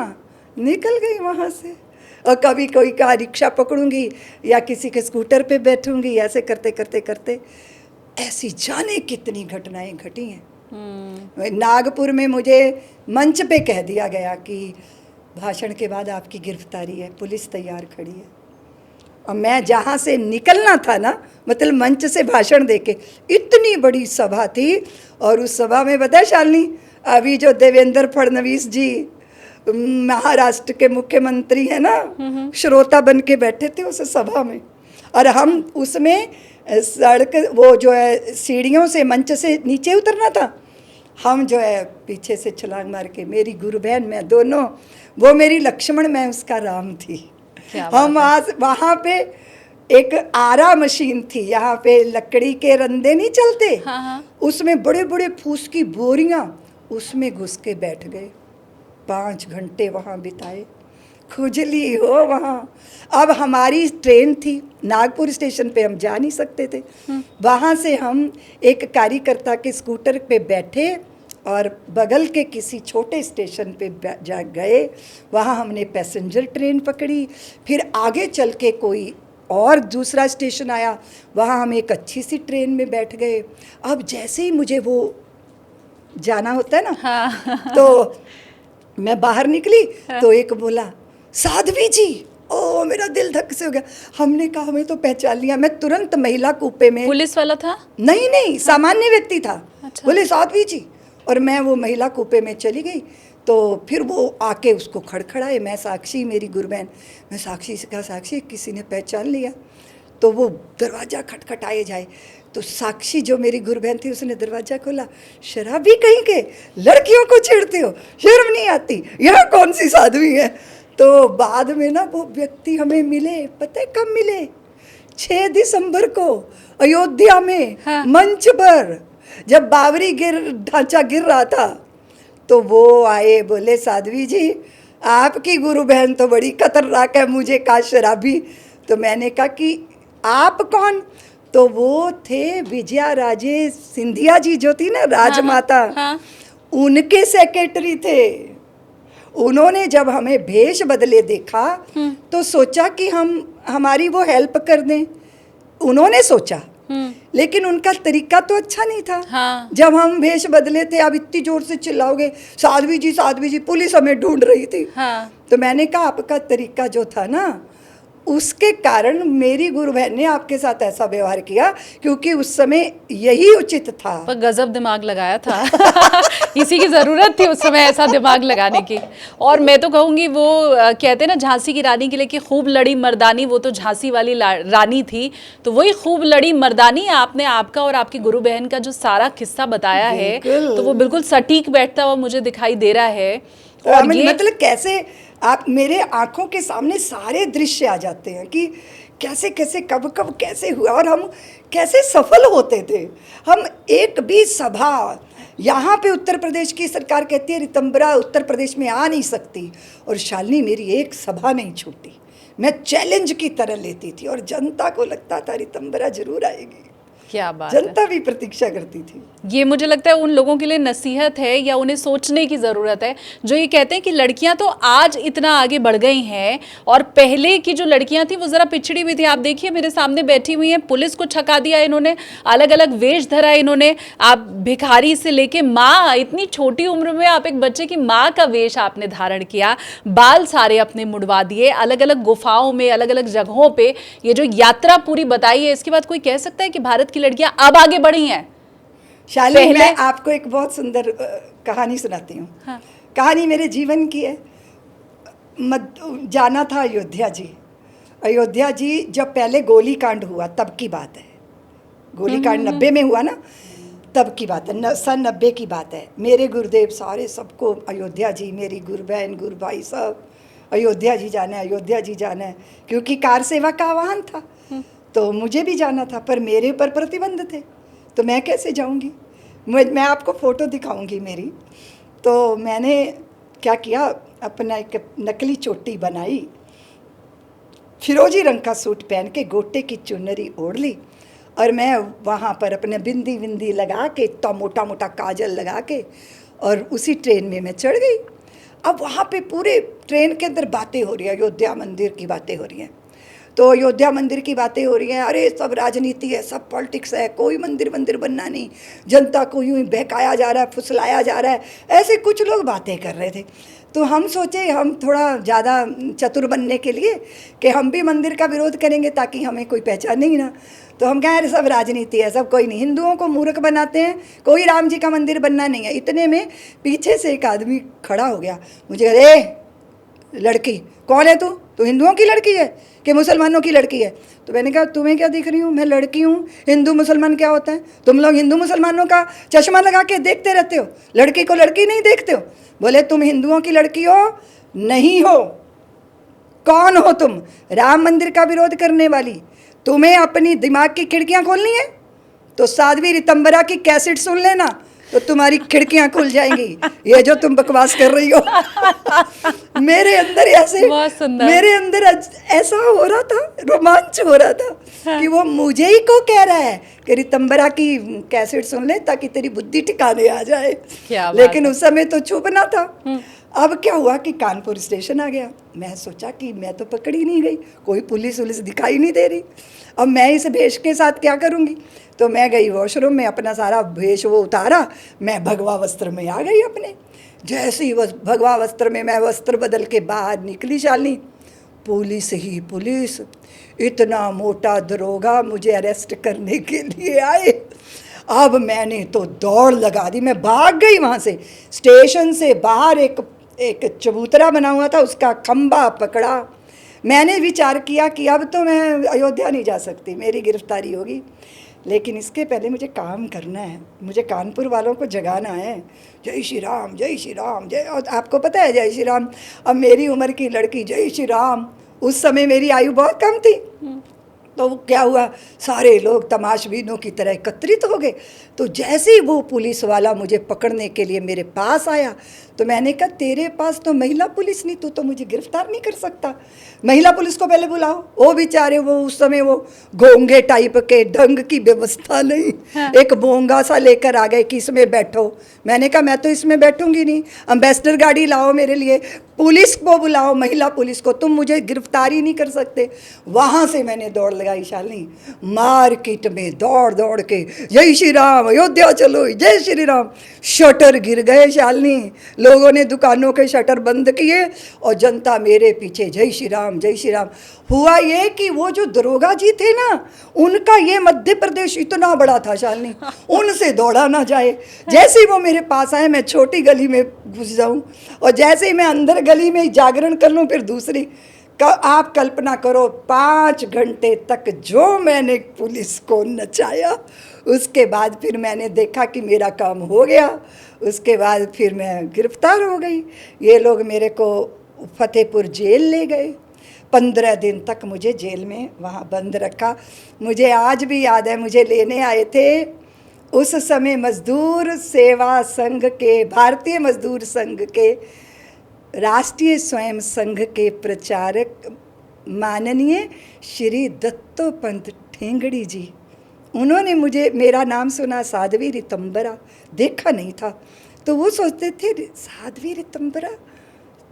निकल गई वहाँ से। और कभी कोई का रिक्शा पकड़ूंगी या किसी के स्कूटर पे बैठूंगी, ऐसे करते करते करते ऐसी जाने कितनी घटनाएं घटी हैं। नागपुर में मुझे मंच पे कह दिया गया कि भाषण के बाद आपकी गिरफ्तारी है, पुलिस तैयार खड़ी है। और मैं जहाँ से निकलना था ना, मतलब मंच से भाषण देके, इतनी बड़ी सभा थी। और उस सभा में बता शालिनी, अभी जो देवेंद्र फडणवीस जी महाराष्ट्र के मुख्यमंत्री हैं ना, श्रोता बन के बैठे थे उस सभा में। और हम उसमें सड़क, वो जो है सीढ़ियों से मंच से नीचे उतरना था, हम जो है पीछे से छलांग मार के, मेरी गुरु बहन मैं दोनों, वो मेरी लक्ष्मण, मैं उसका राम थी। हम आज वहाँ पे एक आरा मशीन थी, यहाँ पे लकड़ी के रंदे नहीं चलते, हाँ। उसमें बड़े बड़े फूस की बोरियां, उसमें घुस के बैठ गए। 5 घंटे वहाँ बिताए, खुजली हो वहाँ। अब हमारी ट्रेन थी, नागपुर स्टेशन पे हम जा नहीं सकते थे। वहाँ से हम एक कार्यकर्ता के स्कूटर पे बैठे और बगल के किसी छोटे स्टेशन पे जा गए। वहाँ हमने पैसेंजर ट्रेन पकड़ी। फिर आगे चल के कोई और दूसरा स्टेशन आया, वहाँ हम एक अच्छी सी ट्रेन में बैठ गए। अब जैसे ही मुझे वो जाना होता है ना, हाँ। तो मैं बाहर निकली, हाँ। तो एक बोला, साध्वी जी। ओ, मेरा दिल धक से हो गया। हमने कहा हमें तो पहचान लिया। मैं तुरंत महिला कूपे में, पुलिस वाला था? नहीं, सामान्य व्यक्ति था। अच्छा। बोले साध्वी जी, और मैं वो महिला कूपे में चली गई। तो फिर वो आके उसको खड़खड़ाए। मैं साक्षी, मेरी गुरबहन, मैं साक्षी से कहा, साक्षी किसी ने पहचान लिया। तो वो दरवाज़ा खटखटाए जाए, तो साक्षी जो मेरी गुरबहन थी, उसने दरवाज़ा खोला। शराबी कहीं के, लड़कियों को छेड़ते हो, शर्म नहीं आती, यहाँ कौन सी साध्वी है। तो बाद में ना वो व्यक्ति हमें मिले, पता है कब मिले? 6 दिसंबर को अयोध्या में, हाँ। मंच पर जब बाबरी ढांचा गिर रहा था, तो वो आए, बोले साध्वी जी आपकी गुरु बहन तो बड़ी खतरनाक है, मुझे कहा शराबी। तो मैंने कहा कि आप कौन? तो वो थे विजया राजे सिंधिया जी जो थी ना, राजमाता, हाँ। उनके सेक्रेटरी थे। उन्होंने जब हमें भेष बदले देखा तो सोचा कि हमारी वो हेल्प कर दें। उन्होंने सोचा, लेकिन उनका तरीका तो अच्छा नहीं था। हाँ। जब हम भेष बदले थे, आप इतनी जोर से चिल्लाओगे साध्वी जी, पुलिस हमें ढूंढ रही थी। हाँ। तो मैंने कहा आपका तरीका जो था ना, उसके कारण मेरी गुरु बहन ने आपके साथ ऐसा व्यवहार किया, क्योंकि उस समय यही उचित था। पर गजब दिमाग लगाया था। इसी की ज़रूरत थी उस समय ऐसा दिमाग लगाने की। और मैं तो कहूँगी वो कहते हैं ना, झांसी की रानी के लिए कि खूब लड़ी मर्दानी, वो तो झांसी वाली रानी थी। तो वही खूब लड़ी मर्दानी आपने, आपका और आपकी गुरु बहन का जो सारा किस्सा बताया है, तो वो बिल्कुल सटीक बैठता हुआ मुझे दिखाई दे रहा है। तो मतलब कैसे आप मेरे आंखों के सामने सारे दृश्य आ जाते हैं कि कैसे कैसे कब कब कैसे हुआ और हम कैसे सफल होते थे। हम एक भी सभा यहाँ पे उत्तर प्रदेश की सरकार कहती है रितंबरा उत्तर प्रदेश में आ नहीं सकती, और शालिनी मेरी एक सभा नहीं छूटी। मैं चैलेंज की तरह लेती थी और जनता को लगता था रितंबरा जरूर आएगी। क्या बात है। जनता भी प्रतीक्षा करती थी। ये मुझे लगता है उन लोगों के लिए नसीहत है या उन्हें सोचने की ज़रूरत है जो ये कहते हैं कि लड़कियां तो आज इतना आगे बढ़ गई हैं और पहले की जो लड़कियां थी वो ज़रा पिछड़ी हुई थी। आप देखिए मेरे सामने बैठी हुई हैं, पुलिस को छका दिया इन्होंने, अलग अलग वेश धरा इन्होंने। आप भिखारी से लेके माँ, इतनी छोटी उम्र में आप एक बच्चे की माँ का वेश आपने धारण किया, बाल सारे अपने मुड़वा दिए, अलग अलग गुफाओं में अलग अलग जगहों पर ये जो यात्रा पूरी बताई है। इसके बाद कोई कह सकता है कि भारत की लड़कियां अब आगे बढ़ी हैं? शालिनी मैं आपको एक बहुत सुंदर कहानी सुनाती हूँ। हाँ। कहानी मेरे जीवन की है। जाना था अयोध्या जी। अयोध्या जी जब पहले गोली कांड हुआ तब की बात है। गोली कांड 90 में हुआ ना, तब की बात है, सन 90 की बात है। मेरे गुरुदेव सारे सबको अयोध्या जी, मेरी गुरु बहन गुरु भाई सब अयोध्या जी जाना है, अयोध्या जी जाना है, क्योंकि कार सेवा का आह्वान था तो मुझे भी जाना था, पर मेरे ऊपर प्रतिबंध थे तो मैं कैसे जाऊंगी। मैं आपको फ़ोटो दिखाऊंगी मेरी। तो मैंने क्या किया, अपना एक नकली चोटी बनाई, फिरोजी रंग का सूट पहन के गोटे की चुनरी ओढ़ ली और मैं वहाँ पर अपने बिंदी विंदी लगा के, तो मोटा मोटा काजल लगा के, और उसी ट्रेन में मैं चढ़ गई। अब वहाँ पे पूरे ट्रेन के अंदर बातें हो रही हैं, अयोध्या मंदिर की बातें हो रही हैं। तो अयोध्या मंदिर की बातें हो रही हैं, अरे सब राजनीति है, सब पॉलिटिक्स है, कोई मंदिर बनना नहीं, जनता को यूं ही बहकाया जा रहा है, फुसलाया जा रहा है, ऐसे कुछ लोग बातें कर रहे थे। तो हम सोचे हम थोड़ा ज़्यादा चतुर बनने के लिए कि हम भी मंदिर का विरोध करेंगे ताकि हमें कोई पहचाने ही ना। तो हम कहें अरे सब राजनीति है, सब कोई नहीं, हिंदुओं को मूर्ख बनाते हैं, कोई राम जी का मंदिर बनना नहीं है। इतने में पीछे से एक आदमी खड़ा हो गया, मुझे अरे लड़की कौन है तू हिंदुओं की लड़की है कि मुसलमानों की लड़की है? तो मैंने कहा तुम्हें क्या दिख रही हूँ, मैं लड़की हूँ, हिंदू मुसलमान क्या होता है? तुम लोग हिंदू मुसलमानों का चश्मा लगा के देखते रहते हो, लड़की को लड़की नहीं देखते हो। बोले तुम हिंदुओं की लड़की हो? नहीं हो। कौन हो तुम? राम मंदिर का विरोध करने वाली। तुम्हें अपनी दिमाग की खिड़कियाँ खोलनी है तो साध्वी रितंबरा की कैसेट सुन लेना, तो तुम्हारी खिड़कियां खुल जाएंगी। ये जो तुम बकवास कर रही हो मेरे अंदर ऐसा हो रहा था, रोमांच हो रहा था। हाँ। कि वो मुझे ही को कह रहा है कि रितंबरा की कैसेट सुन ले ताकि तेरी बुद्धि ठिकाने आ जाए। लेकिन उस समय तो छुपना था। अब क्या हुआ कि कानपुर स्टेशन आ गया। मैं सोचा कि मैं तो पकड़ी नहीं गई, कोई पुलिस दिखाई नहीं दे रही, अब मैं इस भेष के साथ क्या करूँगी। तो मैं गई वॉशरूम में, अपना सारा भेष वो उतारा, मैं भगवा वस्त्र में आ गई अपने। जैसे ही भगवा वस्त्र में मैं वस्त्र बदल के बाहर निकली शालिनी, पुलिस ही पुलिस, इतना मोटा दरोगा मुझे अरेस्ट करने के लिए आए। अब मैंने तो दौड़ लगा दी, मैं भाग गई वहाँ से। स्टेशन से बाहर एक चबूतरा बना हुआ था, उसका खंबा पकड़ा। मैंने विचार किया कि अब तो मैं अयोध्या नहीं जा सकती, मेरी गिरफ्तारी होगी। लेकिन इसके पहले मुझे काम करना है, मुझे कानपुर वालों को जगाना है। जय श्री राम जय श्री राम जय। और आपको पता है जय श्री राम, अब मेरी उम्र की लड़की जय श्री राम, उस समय मेरी आयु बहुत कम थी। तो क्या हुआ, सारे लोग तमाशबीनों की तरह एकत्रित हो गए। तो जैसे ही वो पुलिस वाला मुझे पकड़ने के लिए मेरे पास आया तो मैंने कहा तेरे पास तो महिला पुलिस नहीं, तू तो मुझे गिरफ्तार नहीं कर सकता, महिला पुलिस को पहले बुलाओ। वो बेचारे वो उस समय वो घोंगे टाइप के, ढंग की व्यवस्था नहीं। हाँ। एक बोंगा सा लेकर आ गए कि इसमें बैठो। मैंने कहा मैं तो इसमें बैठूंगी नहीं, एम्बेसडर गाड़ी लाओ मेरे लिए, पुलिस को बुलाओ, महिला पुलिस को, तुम मुझे गिरफ्तारी नहीं कर सकते। वहाँ से मैंने दौड़ लगाई शालिनी, मार्केट में दौड़ दौड़ के जय श्री राम अयोध्या चलो जय श्री राम। शटर गिर गए शालिनी, लोगों ने दुकानों के शटर बंद किए और जनता मेरे पीछे जय श्री राम जय श्री राम। हुआ ये कि वो जो दरोगा जी थे ना, उनका ये मध्य प्रदेश इतना बड़ा था शालिनी, उनसे दौड़ा ना जाए। जैसे ही वो मेरे पास आए, मैं छोटी गली में घुस जाऊं और जैसे ही मैं अंदर गली में जागरण कर लूं फिर दूसरी, आप कल्पना करो 5 घंटे तक जो मैंने पुलिस को नचाया उसके बाद फिर मैंने देखा कि मेरा काम हो गया, उसके बाद फिर मैं गिरफ्तार हो गई। ये लोग मेरे को फतेहपुर जेल ले गए, 15 दिन तक मुझे जेल में वहाँ बंद रखा। मुझे आज भी याद है, मुझे लेने आए थे उस समय मजदूर सेवा संघ के, भारतीय मजदूर संघ के, राष्ट्रीय स्वयं संघ के प्रचारक माननीय श्री दत्तोपंत ठेंगड़ी जी। उन्होंने मुझे, मेरा नाम सुना साध्वी रितंबरा, देखा नहीं था, तो वो सोचते थे साध्वी रितंबरा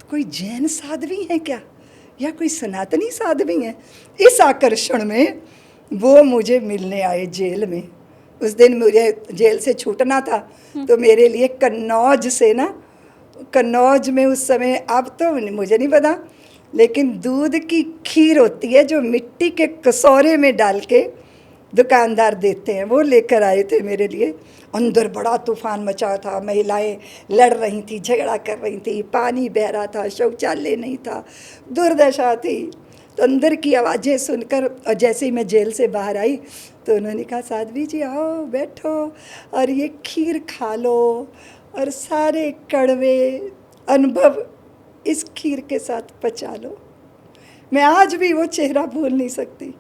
कोई जैन साध्वी हैं क्या, या कोई सनातनी साध्वी हैं। इस आकर्षण में वो मुझे मिलने आए जेल में। उस दिन मुझे जेल से छूटना था, तो मेरे लिए कन्नौज से ना, कन्नौज में उस समय, अब तो मुझे नहीं पता, लेकिन दूध की खीर होती है जो मिट्टी के कसौरे में डाल के दुकानदार देते हैं, वो लेकर आए थे मेरे लिए। अंदर बड़ा तूफान मचा था, महिलाएं लड़ रही थी, झगड़ा कर रही थी, पानी बह रहा था, शौचालय नहीं था, दुर्दशा थी। तो अंदर की आवाज़ें सुनकर, और जैसे ही मैं जेल से बाहर आई तो उन्होंने कहा साध्वी जी आओ बैठो और ये खीर खा लो और सारे कड़वे अनुभव इस खीर के साथ पचा लो। मैं आज भी वो चेहरा भूल नहीं सकती।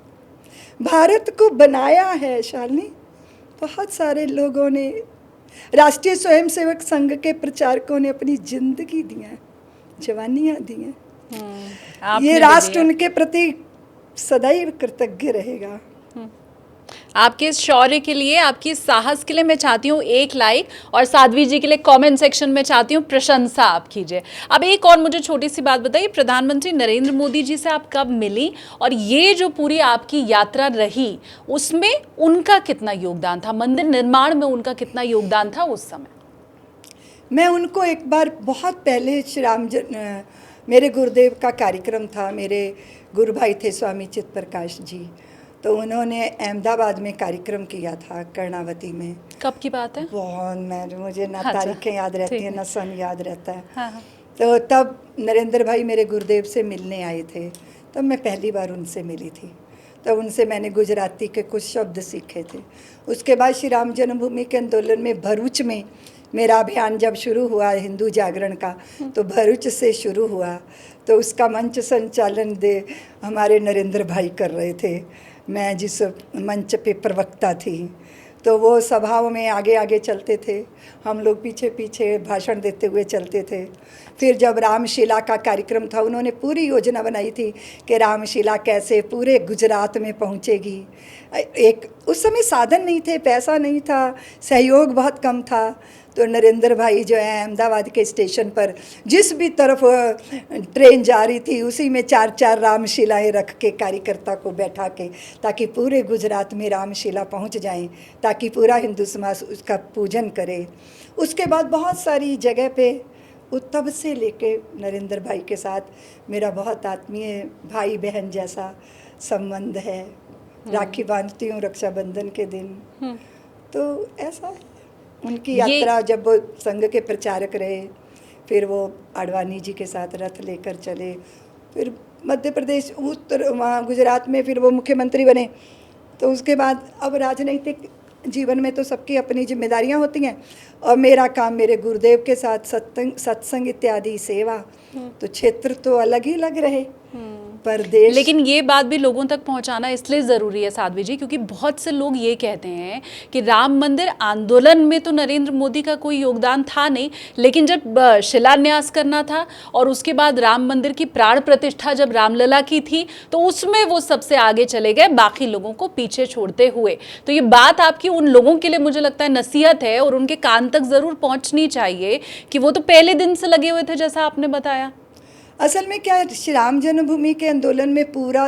भारत को बनाया है शालिनी बहुत सारे लोगों ने, राष्ट्रीय स्वयंसेवक संघ के प्रचारकों ने अपनी जिंदगी दी है, जवानियाँ दी हैं। ये राष्ट्र उनके प्रति सदैव कृतज्ञ रहेगा। आपके इस शौर्य के लिए, आपकी इस साहस के लिए मैं चाहती हूँ 1 लाइक, और साध्वी जी के लिए कमेंट सेक्शन में चाहती हूँ प्रशंसा आप कीजिए। अब एक और मुझे छोटी सी बात बताइए, प्रधानमंत्री नरेंद्र मोदी जी से आप कब मिली, और ये जो पूरी आपकी यात्रा रही उसमें उनका कितना योगदान था, मंदिर निर्माण में उनका कितना योगदान था उस समय? मैं उनको एक बार बहुत पहले मेरे गुरुदेव का कार्यक्रम था, मेरे गुरु भाई थे स्वामी चित्त प्रकाश जी, तो उन्होंने अहमदाबाद में कार्यक्रम किया था कर्णावती में। कब की बात है? बहुत, मुझे ना अच्छा, तारीखें याद रहती हैं ना सन याद रहता है। हाँ। तो तब नरेंद्र भाई मेरे गुरुदेव से मिलने आए थे, तब मैं पहली बार उनसे मिली थी। तब उनसे मैंने गुजराती के कुछ शब्द सीखे थे। उसके बाद श्री राम जन्मभूमि के आंदोलन में भरूच में मेरा अभियान जब शुरू हुआ हिंदू जागरण का, तो भरूच से शुरू हुआ, तो उसका मंच संचालन हमारे नरेंद्र भाई कर रहे थे। मैं जिस मंच पे प्रवक्ता थी, तो वो सभाओं में आगे आगे चलते थे, हम लोग पीछे पीछे भाषण देते हुए चलते थे। फिर जब रामशिला का कार्यक्रम था, उन्होंने पूरी योजना बनाई थी कि रामशिला कैसे पूरे गुजरात में पहुंचेगी। एक उस समय साधन नहीं थे, पैसा नहीं था, सहयोग बहुत कम था, तो नरेंद्र भाई जो है अहमदाबाद के स्टेशन पर जिस भी तरफ ट्रेन जा रही थी उसी में 4-4 रामशिलाएँ रख के कार्यकर्ता को बैठा के, ताकि पूरे गुजरात में रामशिला पहुंच जाएं, ताकि पूरा हिंदू समाज उसका पूजन करे। उसके बाद बहुत सारी जगह पे, तब से लेके नरेंद्र भाई के साथ मेरा बहुत आत्मीय भाई बहन जैसा संबंध है। राखी बांधती हूँ रक्षाबंधन के दिन, तो ऐसा है। उनकी यात्रा जब वो संघ के प्रचारक रहे, फिर वो आडवाणी जी के साथ रथ लेकर चले, फिर मध्य प्रदेश वहाँ गुजरात में फिर वो मुख्यमंत्री बने। तो उसके बाद अब राजनीतिक जीवन में तो सबकी अपनी जिम्मेदारियां होती हैं, और मेरा काम मेरे गुरुदेव के साथ सत्संग इत्यादि सेवा, तो क्षेत्र तो अलग ही लग रहे पर देश। लेकिन ये बात भी लोगों तक पहुंचाना इसलिए ज़रूरी है साध्वी जी, क्योंकि बहुत से लोग ये कहते हैं कि राम मंदिर आंदोलन में तो नरेंद्र मोदी का कोई योगदान था नहीं, लेकिन जब शिलान्यास करना था और उसके बाद राम मंदिर की प्राण प्रतिष्ठा जब रामलला की थी, तो उसमें वो सबसे आगे चले गए, बाकी लोगों को पीछे छोड़ते हुए। तो ये बात आपकी उन लोगों के लिए मुझे लगता है नसीहत है, और उनके कान तक ज़रूर पहुँचनी चाहिए कि वो तो पहले दिन से लगे हुए थे, जैसा आपने बताया। असल में क्या है, श्री राम जन्मभूमि के आंदोलन में पूरा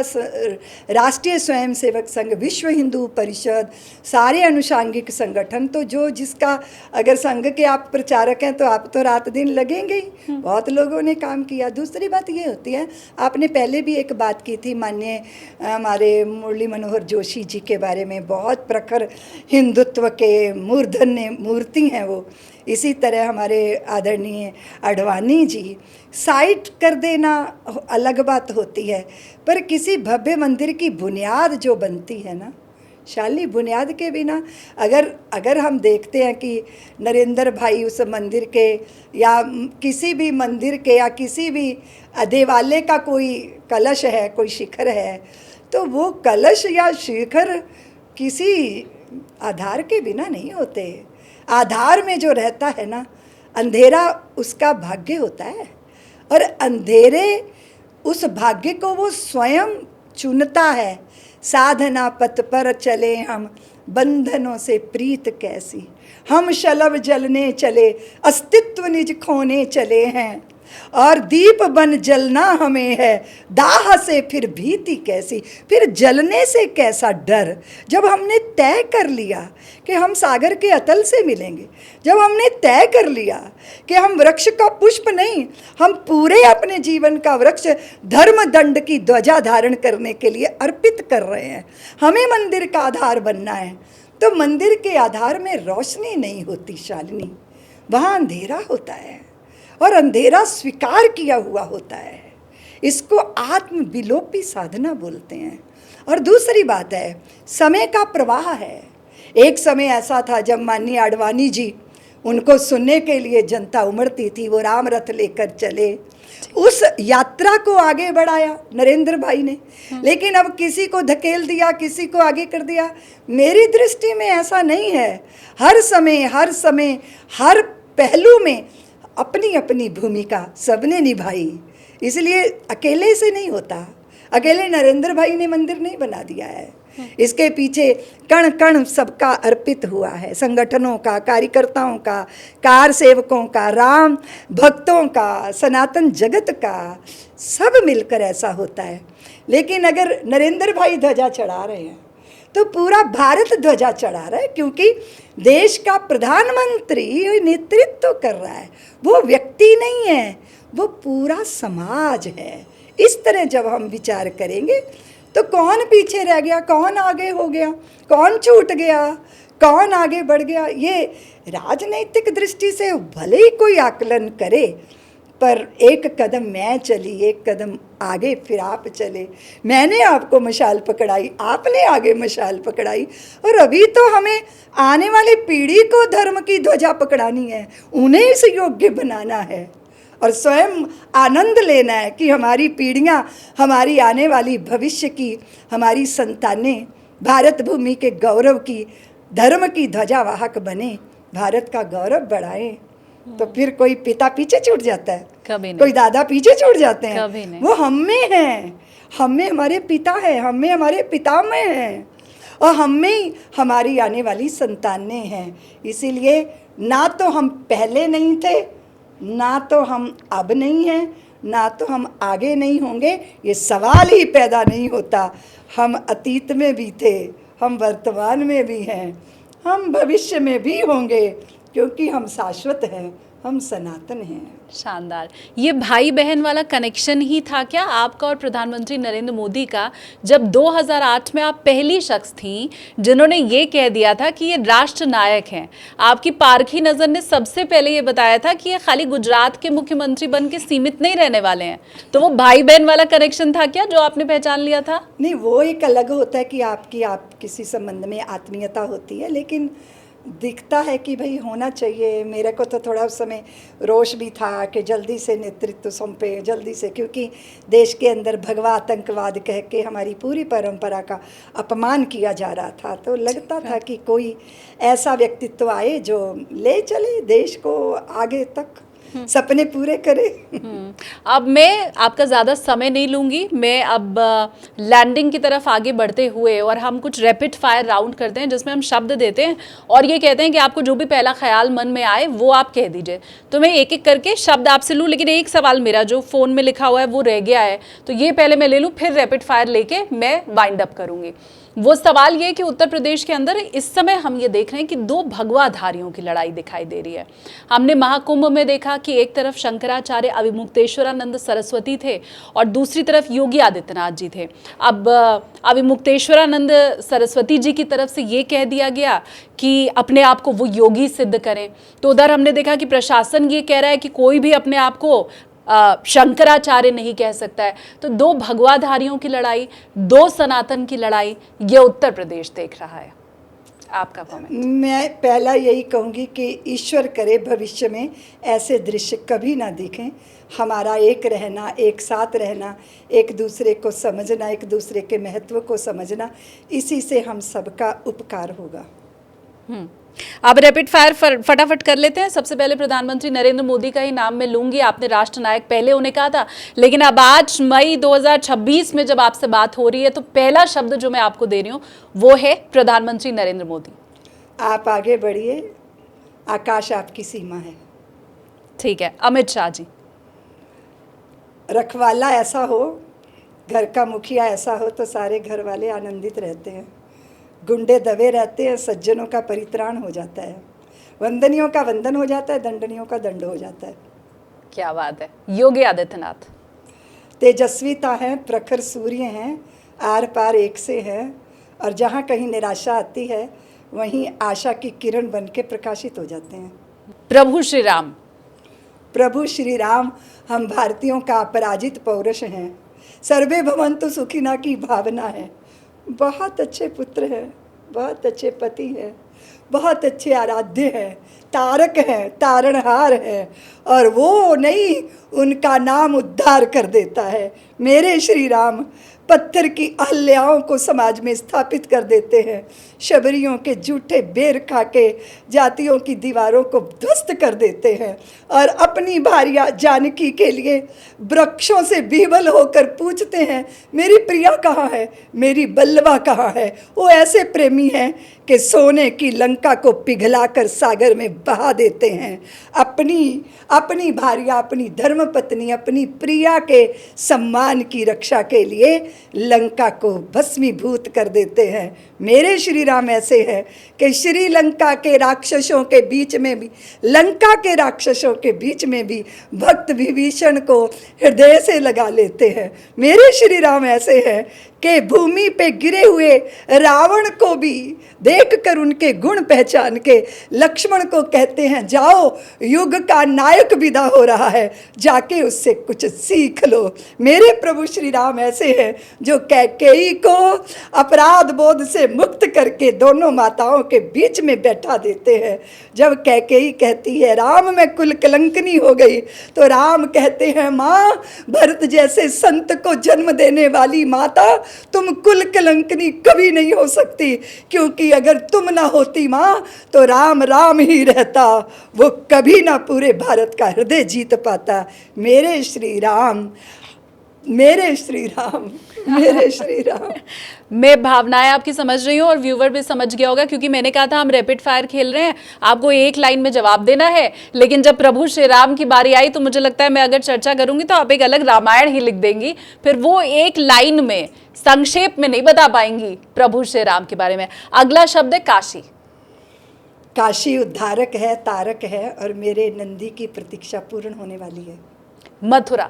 राष्ट्रीय स्वयंसेवक संघ, विश्व हिंदू परिषद, सारे अनुषांगिक संगठन, तो जो जिसका अगर संघ के आप प्रचारक हैं तो आप तो रात दिन लगेंगे ही। बहुत लोगों ने काम किया। दूसरी बात ये होती है, आपने पहले भी एक बात की थी माननीय हमारे मुरली मनोहर जोशी जी के बारे में, बहुत प्रखर हिंदुत्व के मूर्धन्य मूर्ति हैं वो। इसी तरह हमारे आदरणीय आडवाणी जी, साइट कर देना अलग बात होती है, पर किसी भव्य मंदिर की बुनियाद जो बनती है ना, शालिनी, बुनियाद के बिना अगर हम देखते हैं कि नरेंद्र भाई उस मंदिर के या किसी भी मंदिर के या किसी भी देवालय का कोई कलश है, कोई शिखर है, तो वो कलश या शिखर किसी आधार के बिना नहीं होते। आधार में जो रहता है ना, अंधेरा उसका भाग्य होता है, और अंधेरे उस भाग्य को वो स्वयं चुनता है। साधना पथ पर चले हम, बंधनों से प्रीत कैसी, हम शलभ जलने चले, अस्तित्व निज खोने चले हैं, और दीप बन जलना हमें है, दाह से फिर भीति कैसी। फिर जलने से कैसा डर, जब हमने तय कर लिया कि हम सागर के अतल से मिलेंगे, जब हमने तय कर लिया कि हम वृक्ष का पुष्प नहीं, हम पूरे अपने जीवन का वृक्ष धर्म दंड की ध्वजा धारण करने के लिए अर्पित कर रहे हैं, हमें मंदिर का आधार बनना है, तो मंदिर के आधार में रोशनी नहीं होती शालिनी, वहाँ अंधेरा होता है, और अंधेरा स्वीकार किया हुआ होता है। इसको आत्म विलोपी साधना बोलते हैं। और दूसरी बात है, समय का प्रवाह है। एक समय ऐसा था जब माननीय आडवाणी जी, उनको सुनने के लिए जनता उमड़ती थी, वो राम रथ लेकर चले, उस यात्रा को आगे बढ़ाया नरेंद्र भाई ने, लेकिन अब किसी को धकेल दिया, किसी को आगे कर दिया। मेरी दृष्टि में ऐसा नहीं है। हर समय हर पहलू में अपनी अपनी भूमिका सबने निभाई, इसलिए अकेले से नहीं होता। अकेले नरेंद्र भाई ने मंदिर नहीं बना दिया है, इसके पीछे कण कण सबका अर्पित हुआ है, संगठनों का, कार्यकर्ताओं का, कार सेवकों का, राम भक्तों का, सनातन जगत का, सब मिलकर ऐसा होता है। लेकिन अगर नरेंद्र भाई ध्वजा चढ़ा रहे हैं तो पूरा भारत ध्वजा चढ़ा रहा है, क्योंकि देश का प्रधानमंत्री नेतृत्व कर रहा है। वो व्यक्ति नहीं है, वो पूरा समाज है। इस तरह जब हम विचार करेंगे तो कौन पीछे रह गया, कौन आगे हो गया, कौन छूट गया, कौन आगे बढ़ गया, ये राजनीतिक दृष्टि से भले ही कोई आकलन करे, पर एक कदम मैं चली, एक कदम आगे फिर आप चले, मैंने आपको मशाल पकड़ाई, आपने आगे मशाल पकड़ाई, और अभी तो हमें आने वाली पीढ़ी को धर्म की ध्वजा पकड़ानी है, उन्हें इस योग्य बनाना है, और स्वयं आनंद लेना है कि हमारी पीढ़ियाँ, हमारी आने वाली भविष्य की, हमारी संतानें भारत भूमि के गौरव की, धर्म की ध्वजावाहक बने, भारत का गौरव बढ़ाएं। तो फिर कोई पिता पीछे छूट जाता है? कभी नहीं। कोई दादा पीछे छूट जाते हैं? कभी नहीं। वो हम में हैं, हम में हमारे पिता हैं, हम में हमारे पितामह हैं, और हम में हमारी आने वाली संतानें हैं। इसीलिए ना तो हम पहले नहीं थे, ना तो हम अब नहीं हैं, ना तो हम आगे नहीं होंगे, ये सवाल ही पैदा नहीं होता। हम अतीत में भी थे, हम वर्तमान में भी हैं, हम भविष्य में भी होंगे, क्योंकि हम शाश्वत हैं, हम सनातन हैं। शानदार। ये भाई बहन वाला कनेक्शन ही था क्या आपका और प्रधानमंत्री नरेंद्र मोदी का, जब 2008 में आप पहली शख्स थी जिन्होंने ये कह दिया था कि ये राष्ट्र नायक हैं। आपकी पारखी नज़र ने सबसे पहले ये बताया था कि ये खाली गुजरात के मुख्यमंत्री बन के सीमित नहीं रहने वाले हैं। तो वो भाई बहन वाला कनेक्शन था क्या जो आपने पहचान लिया था? नहीं, वो एक अलग होता है कि आप किसी संबंध में आत्मीयता होती है, लेकिन दिखता है कि भाई होना चाहिए। मेरे को तो थोड़ा उस समय रोष भी था कि जल्दी से नेतृत्व सौंपे, जल्दी से, क्योंकि देश के अंदर भगवा आतंकवाद कह के हमारी पूरी परंपरा का अपमान किया जा रहा था। तो लगता था कि कोई ऐसा व्यक्तित्व आए जो ले चले देश को आगे तक, सपने पूरे करे। अब मैं आपका ज़्यादा समय नहीं लूँगी, मैं अब लैंडिंग की तरफ आगे बढ़ते हुए, और हम कुछ रैपिड फायर राउंड करते हैं जिसमें हम शब्द देते हैं और ये कहते हैं कि आपको जो भी पहला ख्याल मन में आए वो आप कह दीजिए। तो मैं एक एक करके शब्द आपसे लूँ, लेकिन एक सवाल मेरा जो फ़ोन में लिखा हुआ है वो रह गया है, तो ये पहले मैं ले लूँ, फिर रैपिड फायर लेके मैं वाइंड अप करूँगी। वो सवाल ये कि उत्तर प्रदेश के अंदर इस समय हम ये देख रहे हैं कि दो भगवाधारियों की लड़ाई दिखाई दे रही है। हमने महाकुंभ में देखा कि एक तरफ शंकराचार्य अविमुक्तेश्वरानंद सरस्वती थे और दूसरी तरफ योगी आदित्यनाथ जी थे। अब अविमुक्तेश्वरानंद सरस्वती जी की तरफ से ये कह दिया गया कि अपने आप को वो योगी सिद्ध करें, तो उधर हमने देखा कि प्रशासन ये कह रहा है कि कोई भी अपने आप को शंकराचार्य नहीं कह सकता है। तो दो भगवाधारियों की लड़ाई, दो सनातन की लड़ाई, ये उत्तर प्रदेश देख रहा है। आपका कमेंट? मैं पहला यही कहूँगी कि ईश्वर करे भविष्य में ऐसे दृश्य कभी ना दिखें। हमारा एक रहना, एक साथ रहना, एक दूसरे को समझना, एक दूसरे के महत्व को समझना, इसी से हम सबका उपकार होगा। अब रैपिड फायर फटाफट कर लेते हैं। सबसे पहले प्रधानमंत्री नरेंद्र मोदी का ही नाम मैं लूंगी। आपने राष्ट्र नायक पहले उन्हें कहा था, लेकिन अब आज मई 2026 में जब आपसे बात हो रही है तो पहला शब्द जो मैं आपको दे रही हूं वो है प्रधानमंत्री नरेंद्र मोदी। आप आगे बढ़िए, आकाश आपकी सीमा है। ठीक है। अमित शाह जी? रखवाला ऐसा हो, घर का मुखिया ऐसा हो तो सारे घर वाले आनंदित रहते हैं। गुंडे दबे रहते हैं, सज्जनों का परित्राण हो जाता है, वंदनियों का वंदन हो जाता है, दंडनियों का दंड हो जाता है। क्या बात है। योगी आदित्यनाथ? तेजस्वीता है, प्रखर सूर्य हैं, आर पार एक से हैं, और जहाँ कहीं निराशा आती है वहीं आशा की किरण बन के प्रकाशित हो जाते हैं। प्रभु श्री राम? प्रभु श्री राम हम भारतीयों का अपराजित पौरुष हैं। सर्वे भवन्तु सुखिना की भावना है। बहुत अच्छे पुत्र हैं, बहुत अच्छे पति हैं, बहुत अच्छे आराध्य हैं, तारक हैं, तारणहार हैं, और वो नहीं, उनका नाम उद्धार कर देता है। मेरे श्री राम पत्थर की अहल्याओं को समाज में स्थापित कर देते हैं, शबरियों के जूठे बेर खा के जातियों की दीवारों को ध्वस्त कर देते हैं, और अपनी भार्या जानकी के लिए वृक्षों से विह्वल होकर पूछते हैं, मेरी प्रिया कहाँ है, मेरी बल्लवा कहाँ है। वो ऐसे प्रेमी हैं कि सोने की लंका को पिघलाकर सागर में बहा देते हैं। अपनी भार्या, अपनी धर्मपत्नी, अपनी प्रिया के सम्मान की रक्षा के लिए लंका को भस्मीभूत कर देते हैं। मेरे श्री राम ऐसे हैं कि श्रीलंका के राक्षसों के बीच में भी, लंका के राक्षसों के बीच में भी भक्त विभीषण को हृदय से लगा लेते हैं। मेरे श्री राम ऐसे हैं कि भूमि पे गिरे हुए रावण को भी देखकर उनके गुण पहचान के लक्ष्मण को कहते हैं, जाओ युग का नायक विदा हो रहा है, जाके उससे कुछ सीख लो। मेरे प्रभु श्री राम ऐसे हैं जो कैकेयी को अपराध बोध से मुक्त करके दोनों माताओं के बीच में बैठा देते हैं। जब कैकेयी कहती है, राम मैं कुल कलंकनी हो गई, तो राम कहते हैं, माँ भरत जैसे संत को जन्म देने वाली माता, तुम कुल कलंकनी कभी नहीं हो सकती, क्योंकि अगर तुम ना होती माँ तो राम राम ही रहता, वो कभी ना पूरे भारत का हृदय जीत पाता। मेरे श्री राम, मेरे श्री राम, मेरे श्री राम। मैं भावनाएं आपकी समझ रही हूँ और व्यूवर भी समझ गया होगा, क्योंकि मैंने कहा था हम रैपिड फायर खेल रहे हैं, आपको एक लाइन में जवाब देना है। लेकिन जब प्रभु श्री राम की बारी आई तो मुझे लगता है मैं अगर चर्चा करूंगी तो आप एक अलग रामायण ही लिख देंगी, फिर वो एक लाइन में संक्षेप में नहीं बता पाएंगी प्रभु श्री राम के बारे में। अगला शब्द है काशी। काशी उद्धारक है, तारक है, और मेरे नंदी की प्रतीक्षा पूर्ण होने वाली है। मथुरा?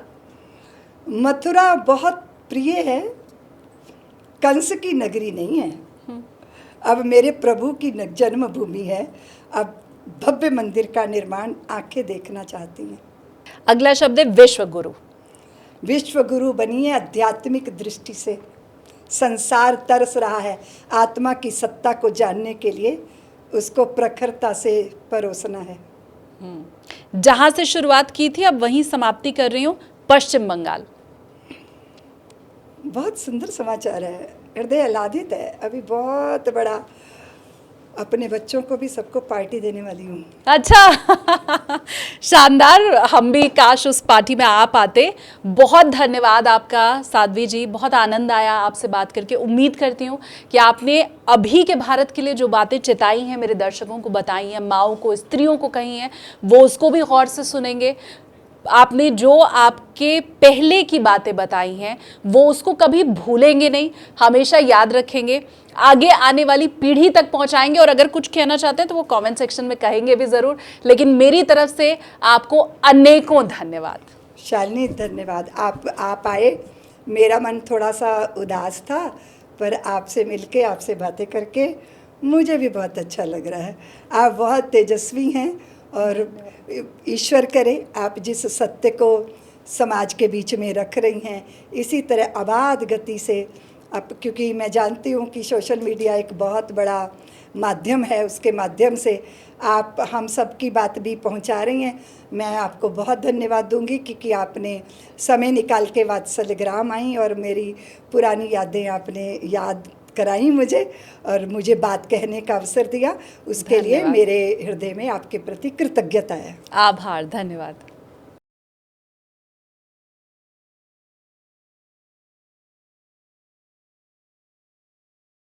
मथुरा बहुत प्रिय है, कंस की नगरी नहीं है, अब मेरे प्रभु की जन्मभूमि है। अब भव्य मंदिर का निर्माण आंखें देखना चाहती हैं। अगला शब्द है विश्वगुरु। विश्वगुरु बनिए आध्यात्मिक दृष्टि से। संसार तरस रहा है आत्मा की सत्ता को जानने के लिए, उसको प्रखरता से परोसना है। जहां से शुरुआत की थी अब वहीं समाप्ति कर रही हूं, पश्चिम बंगाल। बहुत सुंदर समाचार है, हृदय आह्लादित है। अभी बहुत बड़ा, अपने बच्चों को भी सबको पार्टी देने वाली हूँ। अच्छा शानदार, हम भी काश उस पार्टी में आ पाते। बहुत धन्यवाद आपका साध्वी जी, बहुत आनंद आया आपसे बात करके। उम्मीद करती हूँ कि आपने अभी के भारत के लिए जो बातें चिताई हैं, मेरे दर्शकों को बताई हैं, माँओं को, स्त्रियों को कही हैं, वो उसको भी गौर से सुनेंगे। आपने जो आपके पहले की बातें बताई हैं वो उसको कभी भूलेंगे नहीं, हमेशा याद रखेंगे, आगे आने वाली पीढ़ी तक पहुंचाएंगे। और अगर कुछ कहना चाहते हैं तो वो कमेंट सेक्शन में कहेंगे भी ज़रूर। लेकिन मेरी तरफ से आपको अनेकों धन्यवाद। शालिनी धन्यवाद, आप आए। मेरा मन थोड़ा सा उदास था, पर आपसे मिलके, आपसे बातें करके मुझे भी बहुत अच्छा लग रहा है। आप बहुत तेजस्वी हैं, और ईश्वर करे आप जिस सत्य को समाज के बीच में रख रही हैं। इसी तरह आबाद गति से अब, क्योंकि मैं जानती हूँ कि सोशल मीडिया एक बहुत बड़ा माध्यम है, उसके माध्यम से आप हम सब की बात भी पहुंचा रही हैं। मैं आपको बहुत धन्यवाद दूंगी क्योंकि आपने समय निकाल के वात्सल्यग्राम आई और मेरी पुरानी यादें आपने याद कराई मुझे और मुझे बात कहने का अवसर दिया। उसके लिए धन्यवाद। मेरे हृदय में आपके प्रति कृतज्ञता है। आभार, धन्यवाद।